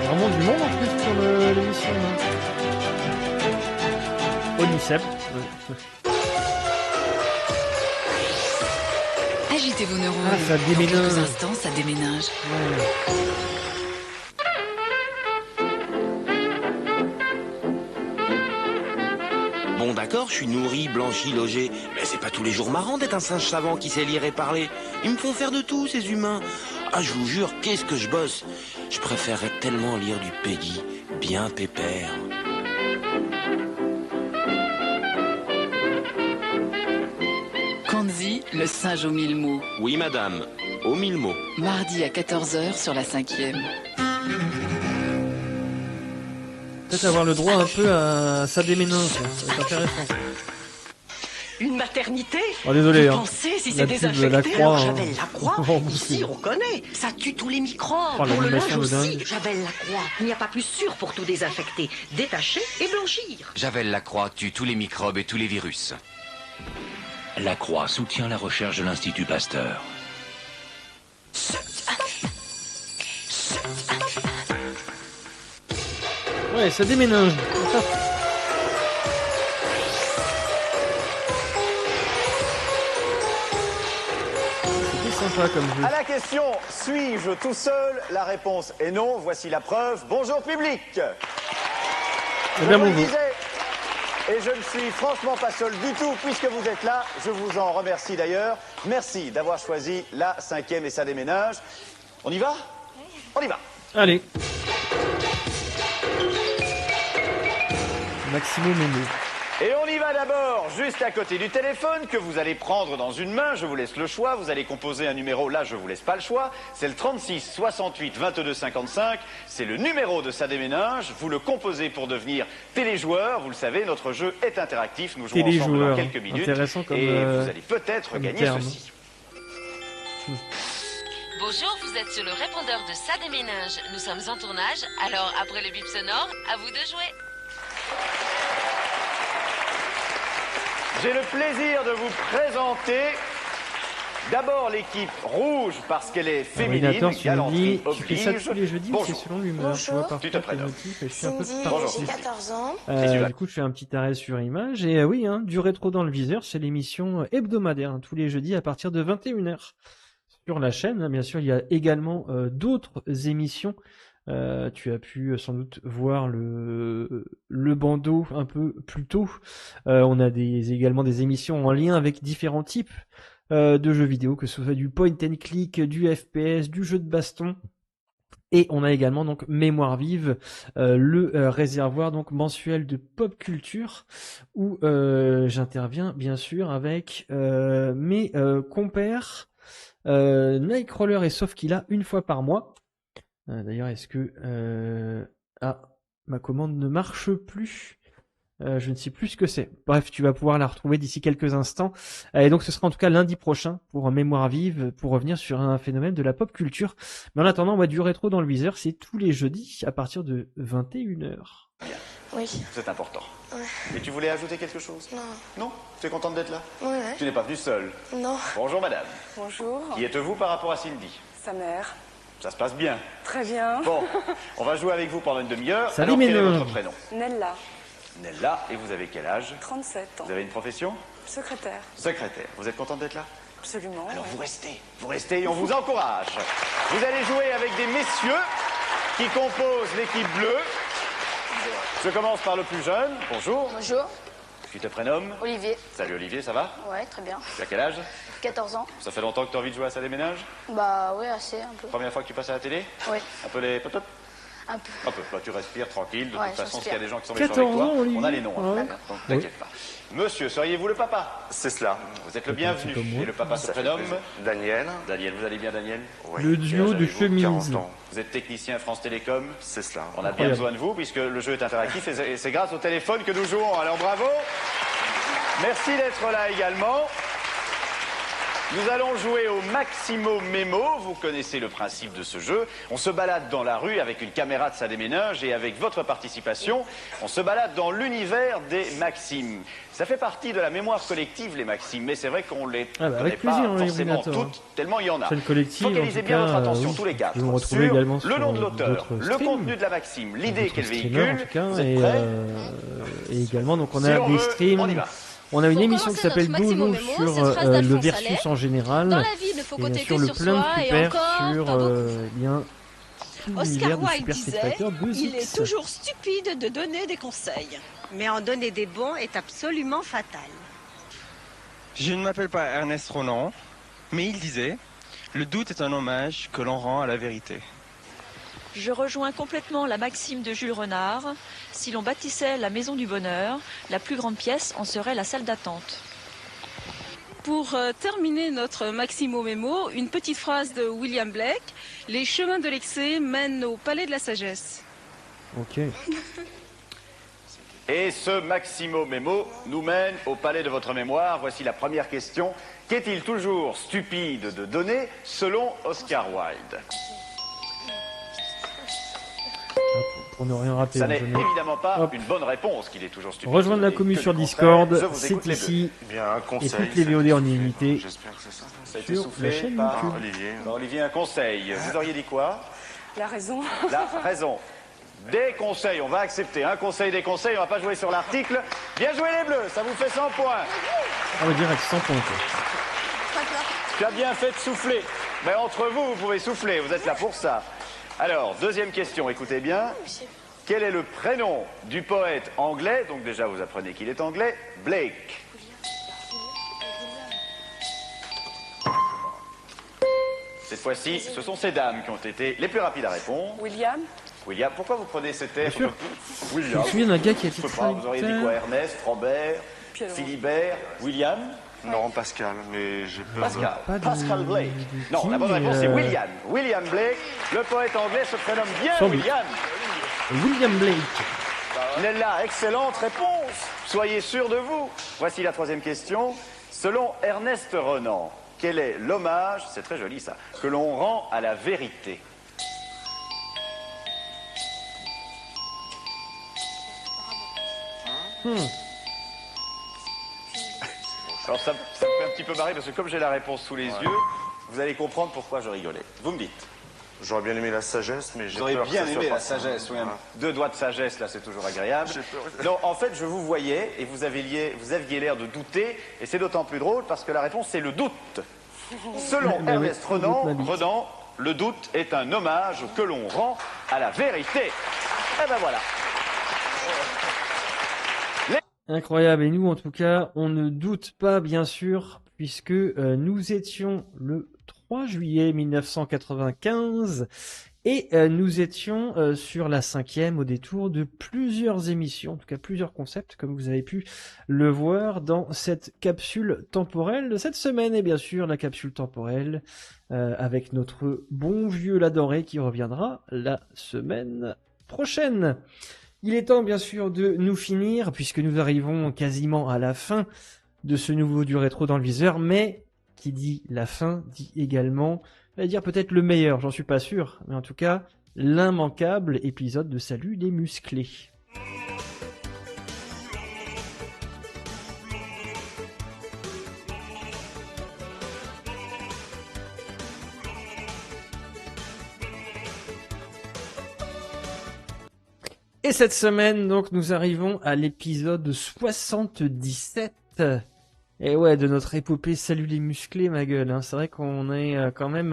Vraiment du monde en plus sur l'émission. Onicep. Agitez vos neurones. Ça déménage. Dans quelques instants, ça déménage. Bon d'accord, je suis nourri, blanchi, logé, mais c'est pas tous les jours marrant d'être un singe savant qui sait lire et parler. Ils me font faire de tout, ces humains. Ah, je vous jure, qu'est-ce que je bosse. Je préférerais tellement lire du Peggy, bien pépère. Kanzi, le singe aux 1000 mots. Oui, madame, aux 1000 mots. Mardi à 14h sur la 5e. Peut-être avoir le droit un peu à ça déménage, c'est intéressant. Une maternité? Oh, désolé, vous pensez si c'est désinfecté? La croix, Javel Lacroix, ici on connaît, ça tue tous les microbes. Pour le linge aussi, Javel Lacroix. Il n'y a pas plus sûr pour tout désinfecter. Détacher et blanchir. Javel Lacroix tue tous les microbes et tous les virus. La Croix soutient la recherche de l'Institut Pasteur. Ouais, ça déménage. C'était sympa comme jeu. À la question « Suis-je tout seul ?» La réponse est non. Voici la preuve. Bonjour public. Eh bien, bonjour. Et je ne suis franchement pas seul du tout, puisque vous êtes là. Je vous en remercie d'ailleurs. Merci d'avoir choisi la 5e et ça déménage. On y va? On y va. Allez. Maximo Mémé. Et on y va d'abord, juste à côté du téléphone, que vous allez prendre dans une main. Je vous laisse le choix. Vous allez composer un numéro. Là, je vous laisse pas le choix. C'est le 36 68 22 55. C'est le numéro de Ça déménage. Vous le composez pour devenir téléjoueur. Vous le savez, notre jeu est interactif. Nous jouons ensemble dans quelques minutes. Intéressant comme, et vous allez peut-être gagner ceci. Bonjour, vous êtes sur le répondeur de Ça déménage. Nous sommes en tournage, alors après le bip sonore, à vous de jouer. J'ai le plaisir de vous présenter d'abord l'équipe rouge parce qu'elle est féminine, galanterie oblige. Tu fais ça tous les jeudis ou c'est selon l'humeur? Je vois parfois tes motifs et je suis un peu parti. J'ai 14 ans. Du coup, je fais un petit arrêt sur image et oui, du rétro dans le viseur, c'est l'émission hebdomadaire tous les jeudis à partir de 21h sur la chaîne. Bien sûr, il y a également d'autres émissions. Tu as pu sans doute voir le bandeau un peu plus tôt. On a également des émissions en lien avec différents types de jeux vidéo, que ce soit du point and click, du FPS, du jeu de baston. Et on a également donc Mémoire vive, le réservoir donc mensuel de pop culture où j'interviens bien sûr avec mes compères Nightcrawler et Sauf-Qu'il-A une fois par mois. D'ailleurs, est-ce que... ma commande ne marche plus. Je ne sais plus ce que c'est. Bref, tu vas pouvoir la retrouver d'ici quelques instants. Et donc, ce sera en tout cas lundi prochain pour Mémoire Vive, pour revenir sur un phénomène de la pop culture. Mais en attendant, du rétro dans le viseur, c'est tous les jeudis à partir de 21h. Oui. C'est important. Ouais. Et tu voulais ajouter quelque chose? Non. Non? Tu es contente d'être là? Oui. Tu n'es pas venue seule? Non. Bonjour madame. Bonjour. Qui êtes-vous par rapport à Cindy? Sa mère. Ça se passe bien. Très bien. Bon, on va jouer avec vous pendant une demi-heure. Salut, alors, quel est Ménard. votre prénom? Nella. Nella, et vous avez quel âge? 37 ans. Vous avez une profession? Secrétaire. Secrétaire. Vous êtes contente d'être là? Absolument. Alors oui. vous restez et on vous encourage. Vous allez jouer avec des messieurs qui composent l'équipe bleue. Je commence par le plus jeune. Bonjour. Bonjour. Tu te prénommes? Olivier. Salut Olivier, ça va? Ouais, très bien. Tu as quel âge? 14 ans. Ça fait longtemps que tu as envie de jouer à ça des ménages? Bah ouais, assez, un peu. Première fois que tu passes à la télé? Oui. Un peu les pop-up? Un peu. Un peu. Bah, tu respires tranquille. De Ouais, toute façon, s'il y a des gens qui sont 14 méchants avec toi, ans, Olivier. on a les noms. Ouais. Donc t'inquiète pas. Monsieur, seriez-vous le papa? C'est cela. Vous êtes le bienvenu. Et le papa se prénomme? Daniel. Daniel, vous allez bien Daniel? Oui. Le duo de chemise. 40 ans. Vous êtes technicien France Télécom? C'est cela. On a bien besoin de vous puisque le jeu est interactif et c'est grâce au téléphone que nous jouons. Alors bravo. Merci d'être là également. Nous allons jouer au Maximo Mémo. Vous connaissez le principe de ce jeu. On se balade dans la rue avec une caméra de ça déménage et avec votre participation, on se balade dans l'univers des maximes. Ça fait partie de la mémoire collective, les maximes, mais c'est vrai qu'on les connaît avec pas plaisir, forcément hein. toutes, tellement il y en a. Chaîne collective, Focalisez en tout bien cas, votre attention, oui. tous les quatre, Vous me retrouvez sur également le sur nom de l'auteur, d'autres le streams, contenu de la maxime, l'idée qu'elle streamers, véhicule. en tout cas, Vous êtes prêts? et également, donc on Si a on des veut, streams. on y va. On a une Pour émission qui commencer s'appelle notre Maximo Dodo Mémo, sur cette phrase le d'Alphonse versus Allais. en général. Dans la vie, il ne faut et bien compter sûr que le sur plein de soi et super encore, sur pardon. tout l'univers Oscar du Wilde super disait, spectateur de il est Zix. toujours stupide de donner des conseils. Mais en donner des bons est absolument fatal. Je ne m'appelle pas Ernest Renan, mais il disait « Le doute est un hommage que l'on rend à la vérité ». Je rejoins complètement la maxime de Jules Renard. Si l'on bâtissait la maison du bonheur, la plus grande pièce en serait la salle d'attente. Pour terminer notre Maximo Mémo, une petite phrase de William Blake. Les chemins de l'excès mènent au palais de la sagesse. Ok. Et ce Maximo Mémo nous mène au palais de votre mémoire. Voici la première question. Qu'est-il toujours stupide de donner selon Oscar Wilde? Pour ne rien rater. Ça n'est je mets- évidemment pas Hop. une bonne réponse qu'il est toujours stupide. Rejoindre la de commu donner, sur que du Discord, contraire. Je vous c'est écoute les deux. ici. Bien, un Et conseil. toutes les VOD en illimité J'espère que c'est ça. Ça a été sur soufflé la chaîne par YouTube. Olivier. par Olivier, un conseil. Vous auriez dit quoi? La raison. La raison. Des conseils, on va accepter. Un conseil, des conseils, on va pas jouer sur l'article. Bien joué les bleus, ça vous fait 100 points. On va dire avec 100 points. quoi. Tu as bien fait de souffler. Mais entre vous, vous pouvez souffler, vous êtes là pour ça. Alors, deuxième question, écoutez bien. Quel est le prénom du poète anglais? Donc déjà, vous apprenez qu'il est anglais. Blake. Cette fois-ci, ce sont ces dames qui ont été les plus rapides à répondre. William. William, pourquoi vous prenez cet air? Bien sûr. William. Je me souviens d'un gars qui a été Je sais pas, vous auriez dit quoi? Ernest, Robert, Pierre. Philibert, William? Non, Pascal, mais j'ai peur. Pascal. Pas de- Pascal Blake. de Non, qui, la bonne réponse c'est mais, William. William Blake. Le poète anglais se prénomme bien Sans doute. William. William Blake. Nella, excellente réponse. Soyez sûr de vous. Voici la troisième question. Selon Ernest Renan, quel est l'hommage, c'est très joli ça, que l'on rend à la vérité? Alors ça me fait un petit peu marrer parce que comme j'ai la réponse sous les yeux, vous allez comprendre pourquoi je rigolais. Vous me dites. J'aurais bien aimé la sagesse, mais j'ai Vous auriez peur que bien ça soit aimé pas la ça. sagesse, oui. Voilà. 2 doigts de sagesse, là, c'est toujours agréable. J'ai peur. Non, en fait, je vous voyais et vous aviez l'air de douter, et c'est d'autant plus drôle parce que la réponse, c'est le doute. Selon Mais oui, Ernest le doute, ma bite. Renan, le doute est un hommage que l'on rend à la vérité. Eh ben voilà. Incroyable. Et nous, en tout cas, on ne doute pas, bien sûr, puisque nous étions le 3 juillet 1995. Et nous étions sur la 5e au détour de plusieurs émissions, en tout cas plusieurs concepts, comme vous avez pu le voir dans cette capsule temporelle de cette semaine. Et bien sûr, la capsule temporelle avec notre bon vieux Ladoré qui reviendra la semaine prochaine. Il est temps bien sûr de nous finir, puisque nous arrivons quasiment à la fin de ce nouveau du rétro dans le viseur, mais qui dit la fin dit également, on va dire peut-être le meilleur, j'en suis pas sûr, mais en tout cas l'immanquable épisode de Salut les musclés. Et cette semaine, donc, nous arrivons à l'épisode 77. Et ouais, de notre épopée Salut les musclés, ma gueule. Hein. C'est vrai qu'on est quand même,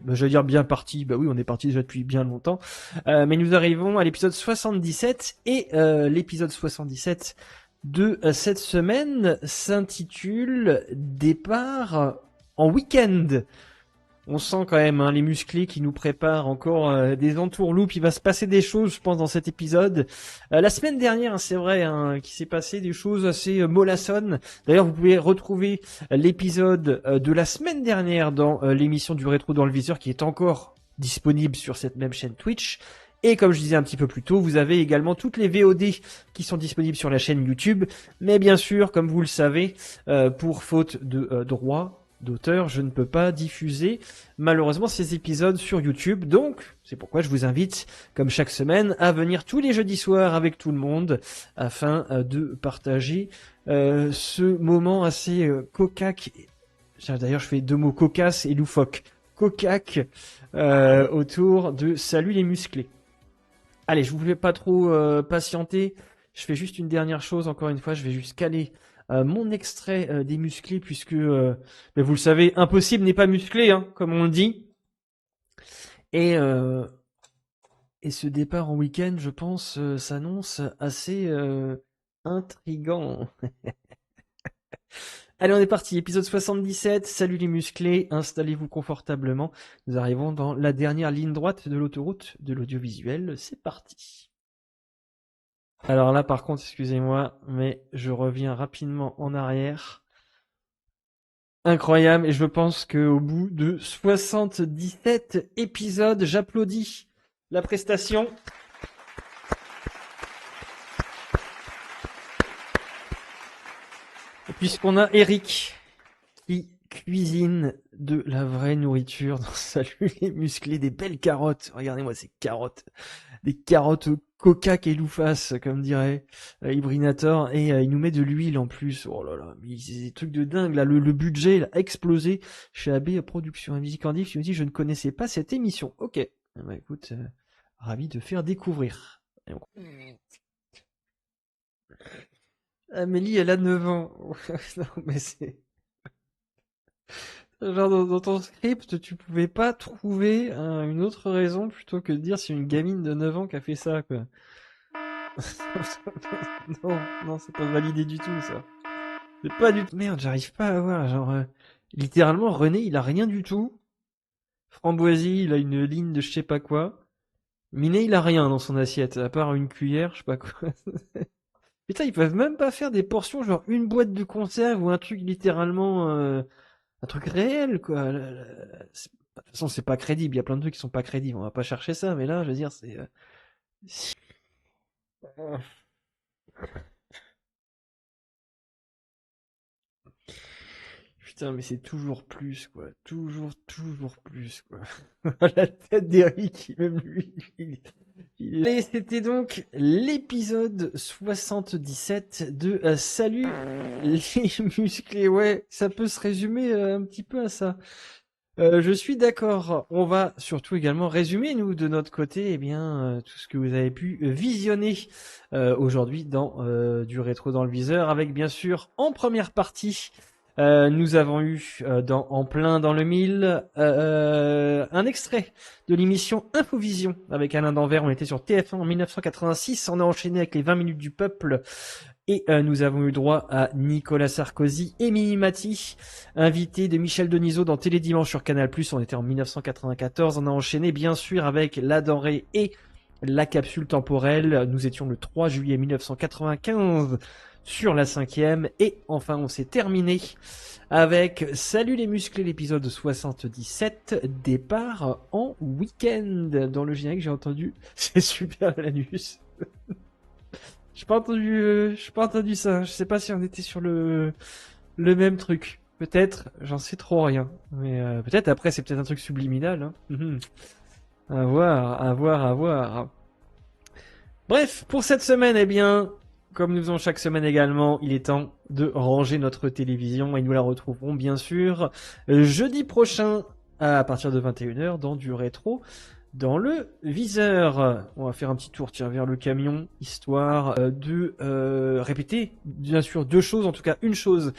j'allais dire bien parti. Bah oui, on est parti déjà depuis bien longtemps. Mais nous arrivons à l'épisode 77. Et l'épisode 77 de cette semaine s'intitule Départ en week-end. On sent quand même les musclés qui nous préparent encore des entourloupes. Il va se passer des choses, je pense, dans cet épisode. La semaine dernière, c'est vrai, qu'il s'est passé des choses assez mollassonnes. D'ailleurs, vous pouvez retrouver l'épisode de la semaine dernière dans l'émission du Rétro dans le Viseur qui est encore disponible sur cette même chaîne Twitch. Et comme je disais un petit peu plus tôt, vous avez également toutes les VOD qui sont disponibles sur la chaîne YouTube. Mais bien sûr, comme vous le savez, pour faute de droit d'auteur, je ne peux pas diffuser malheureusement ces épisodes sur YouTube, donc c'est pourquoi je vous invite, comme chaque semaine, à venir tous les jeudis soirs avec tout le monde afin de partager ce moment assez cocaque. D'ailleurs, je fais deux mots, cocasse et loufoque. Cocaque autour de Salut les musclés. Allez, je vous fais pas trop patienter. Je fais juste une dernière chose, encore une fois, je vais juste caler mon extrait des musclés, puisque mais vous le savez, impossible n'est pas musclé, hein, comme on le dit. Et ce départ en week-end, je pense, s'annonce assez intriguant. Allez, on est parti, épisode 77, salut les musclés, installez-vous confortablement. Nous arrivons dans la dernière ligne droite de l'autoroute de l'audiovisuel, c'est parti. Alors là, par contre, excusez-moi, mais je reviens rapidement en arrière. Incroyable, et je pense qu'au bout de 77 épisodes, j'applaudis la prestation. Puisqu'on a Eric qui cuisine de la vraie nourriture dans Salut les musclés, des belles carottes. Regardez-moi ces carottes, des carottes cocaque et louface, comme dirait Ibrinator, et il nous met de l'huile en plus. Oh là là, mais c'est des trucs de dingue là. Le budget il a explosé chez AB Productions et Musique en Diff. Je me dis, je ne connaissais pas cette émission. Ok, bah écoute, ravi de faire découvrir. Amélie, elle a 9 ans. Non, mais c'est... Genre dans ton script, tu pouvais pas trouver une autre raison plutôt que de dire c'est une gamine de 9 ans qui a fait ça, quoi. Non, c'est pas validé du tout, ça. C'est pas du tout... Merde, j'arrive pas à voir, genre... littéralement, René, il a rien du tout. Framboisie, il a une ligne de je sais pas quoi. Minet, il a rien dans son assiette, à part une cuillère, je sais pas quoi. Putain, ils peuvent même pas faire des portions, genre une boîte de conserve ou un truc littéralement... un truc réel, quoi. De toute façon, c'est pas crédible. Il y a plein de trucs qui sont pas crédibles. On va pas chercher ça, mais là, je veux dire, c'est... Putain, mais c'est toujours plus, quoi. Toujours plus, quoi. La tête d'Eric, même lui, Et c'était donc l'épisode 77 de Salut les musclés. Ouais, ça peut se résumer un petit peu à ça. Je suis d'accord. On va surtout également résumer, nous, de notre côté, tout ce que vous avez pu visionner aujourd'hui dans du rétro dans le viseur, avec bien sûr en première partie. Nous avons eu en plein dans le mille un extrait de l'émission Infovision avec Alain Danvers. On était sur TF1 en 1986. On a enchaîné avec les 20 minutes du peuple Et nous avons eu droit à Nicolas Sarkozy et Mimi Mati, invité de Michel Denisot dans Télédimanche sur Canal+. On était en 1994. On a enchaîné bien sûr avec La Denrée et la capsule temporelle. Nous étions le 3 juillet 1995 sur la 5e. Et enfin, on s'est terminé avec Salut les musclés, l'épisode 77, départ en week-end. Dans le générique, j'ai entendu c'est super l'anus. J'ai pas entendu ça. Je sais pas si on était sur le même truc. Peut-être, j'en sais trop rien. Mais peut-être après, c'est peut-être un truc subliminal. Hein. À voir. Bref, pour cette semaine, eh bien, comme nous faisons chaque semaine également, il est temps de ranger notre télévision et nous la retrouverons bien sûr jeudi prochain à partir de 21h dans du rétro. Dans le viseur, on va faire un petit tour vers le camion, histoire de répéter, bien sûr, deux choses, en tout cas une chose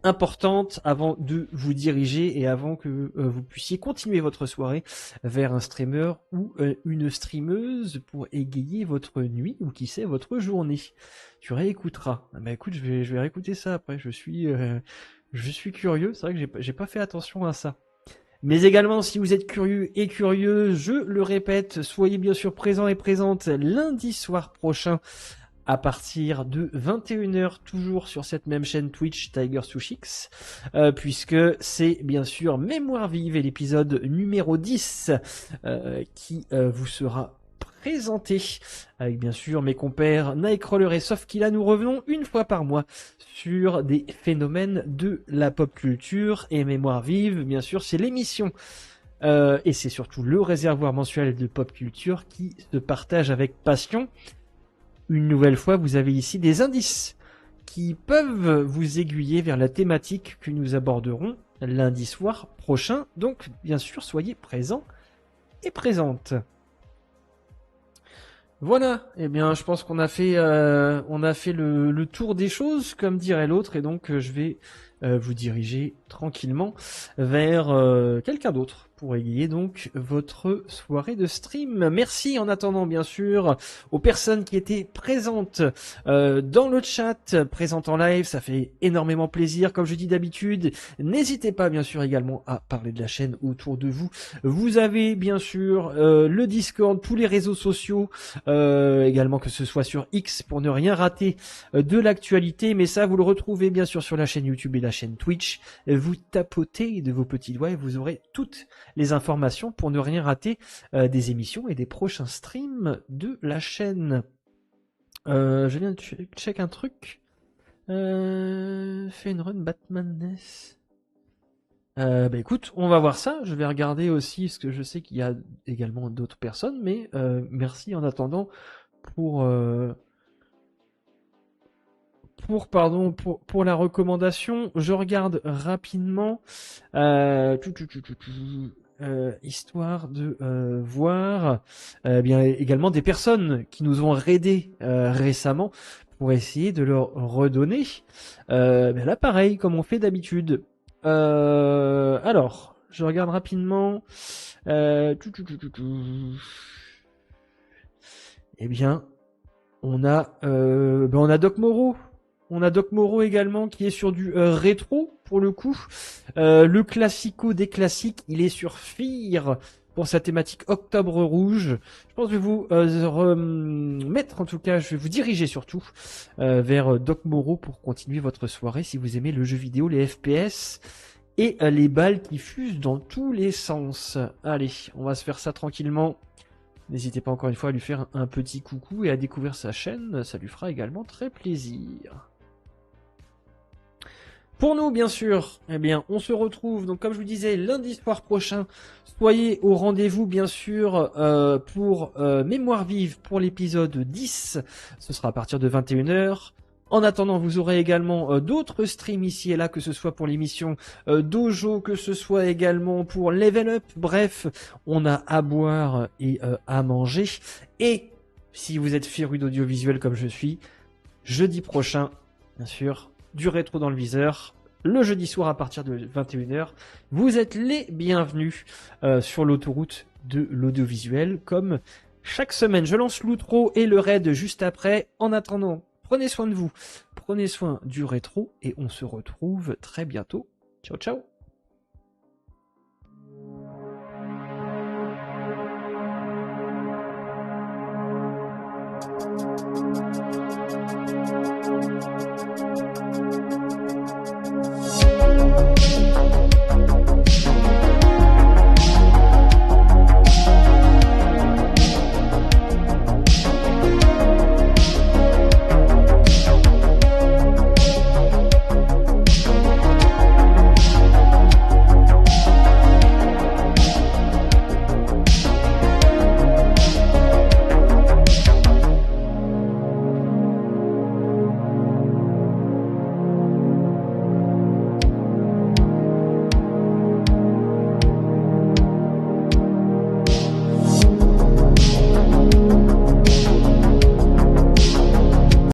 importante avant de vous diriger et avant que vous puissiez continuer votre soirée vers un streamer ou une streameuse pour égayer votre nuit ou qui sait votre journée. Tu réécouteras. Bah écoute, je vais réécouter ça après. Je suis curieux. C'est vrai que j'ai pas fait attention à ça. Mais également, si vous êtes curieux et curieuse, je le répète, soyez bien sûr présents et présentes lundi soir prochain à partir de 21h, toujours sur cette même chaîne Twitch Tiger Sushix, puisque c'est bien sûr Mémoire Vive et l'épisode numéro 10 qui vous sera présenté avec bien sûr mes compères Nightcrawler et Softkilla. Nous revenons une fois par mois sur des phénomènes de la pop culture et Mémoire Vive, bien sûr, c'est l'émission et c'est surtout le réservoir mensuel de pop culture qui se partage avec passion. Une nouvelle fois, vous avez ici des indices qui peuvent vous aiguiller vers la thématique que nous aborderons lundi soir prochain. Donc, bien sûr, soyez présents et présentes. Voilà, eh bien, je pense qu'on a fait le tour des choses, comme dirait l'autre, et donc je vais vous diriger tranquillement vers quelqu'un d'autre pour égayer donc votre soirée de stream. Merci en attendant bien sûr aux personnes qui étaient présentes dans le chat, présentes en live, ça fait énormément plaisir. Comme je dis d'habitude, n'hésitez pas bien sûr également à parler de la chaîne autour de vous. Vous avez bien sûr le Discord, tous les réseaux sociaux, également que ce soit sur X pour ne rien rater de l'actualité, mais ça vous le retrouvez bien sûr sur la chaîne YouTube et la chaîne Twitch. Vous tapotez de vos petits doigts et vous aurez toutes les informations pour ne rien rater des émissions et des prochains streams de la chaîne. Je viens de check un truc. Fait une run Batman-ness. Bah écoute, on va voir ça. Je vais regarder aussi, parce que je sais qu'il y a également d'autres personnes, mais merci en attendant pour la recommandation. Je regarde rapidement histoire de voir bien également des personnes qui nous ont raidé récemment pour essayer de leur redonner là pareil comme on fait d'habitude. Alors je regarde rapidement eh bien on a Doc Moreau. On a Doc Moreau également qui est sur du rétro pour le coup. Le classico des classiques, il est sur Fear pour sa thématique Octobre Rouge. Je pense que je vais vous mettre, en tout cas, je vais vous diriger surtout vers Doc Moreau pour continuer votre soirée si vous aimez le jeu vidéo, les FPS et les balles qui fusent dans tous les sens. Allez, on va se faire ça tranquillement. N'hésitez pas encore une fois à lui faire un petit coucou et à découvrir sa chaîne, ça lui fera également très plaisir. Pour nous, bien sûr, eh bien, on se retrouve, donc comme je vous disais, lundi soir prochain. Soyez au rendez-vous, bien sûr, pour Mémoire Vive pour l'épisode 10. Ce sera à partir de 21h. En attendant, vous aurez également d'autres streams ici et là, que ce soit pour l'émission Dojo, que ce soit également pour Level Up. Bref, on a à boire et à manger. Et si vous êtes féru d'audiovisuel comme je suis, jeudi prochain, bien sûr, du rétro dans le viseur, le jeudi soir à partir de 21h. Vous êtes les bienvenus sur l'autoroute de l'audiovisuel comme chaque semaine. Je lance l'outro et le raid juste après. En attendant, Prenez soin de vous, prenez soin du rétro et on se retrouve très bientôt. Ciao ciao.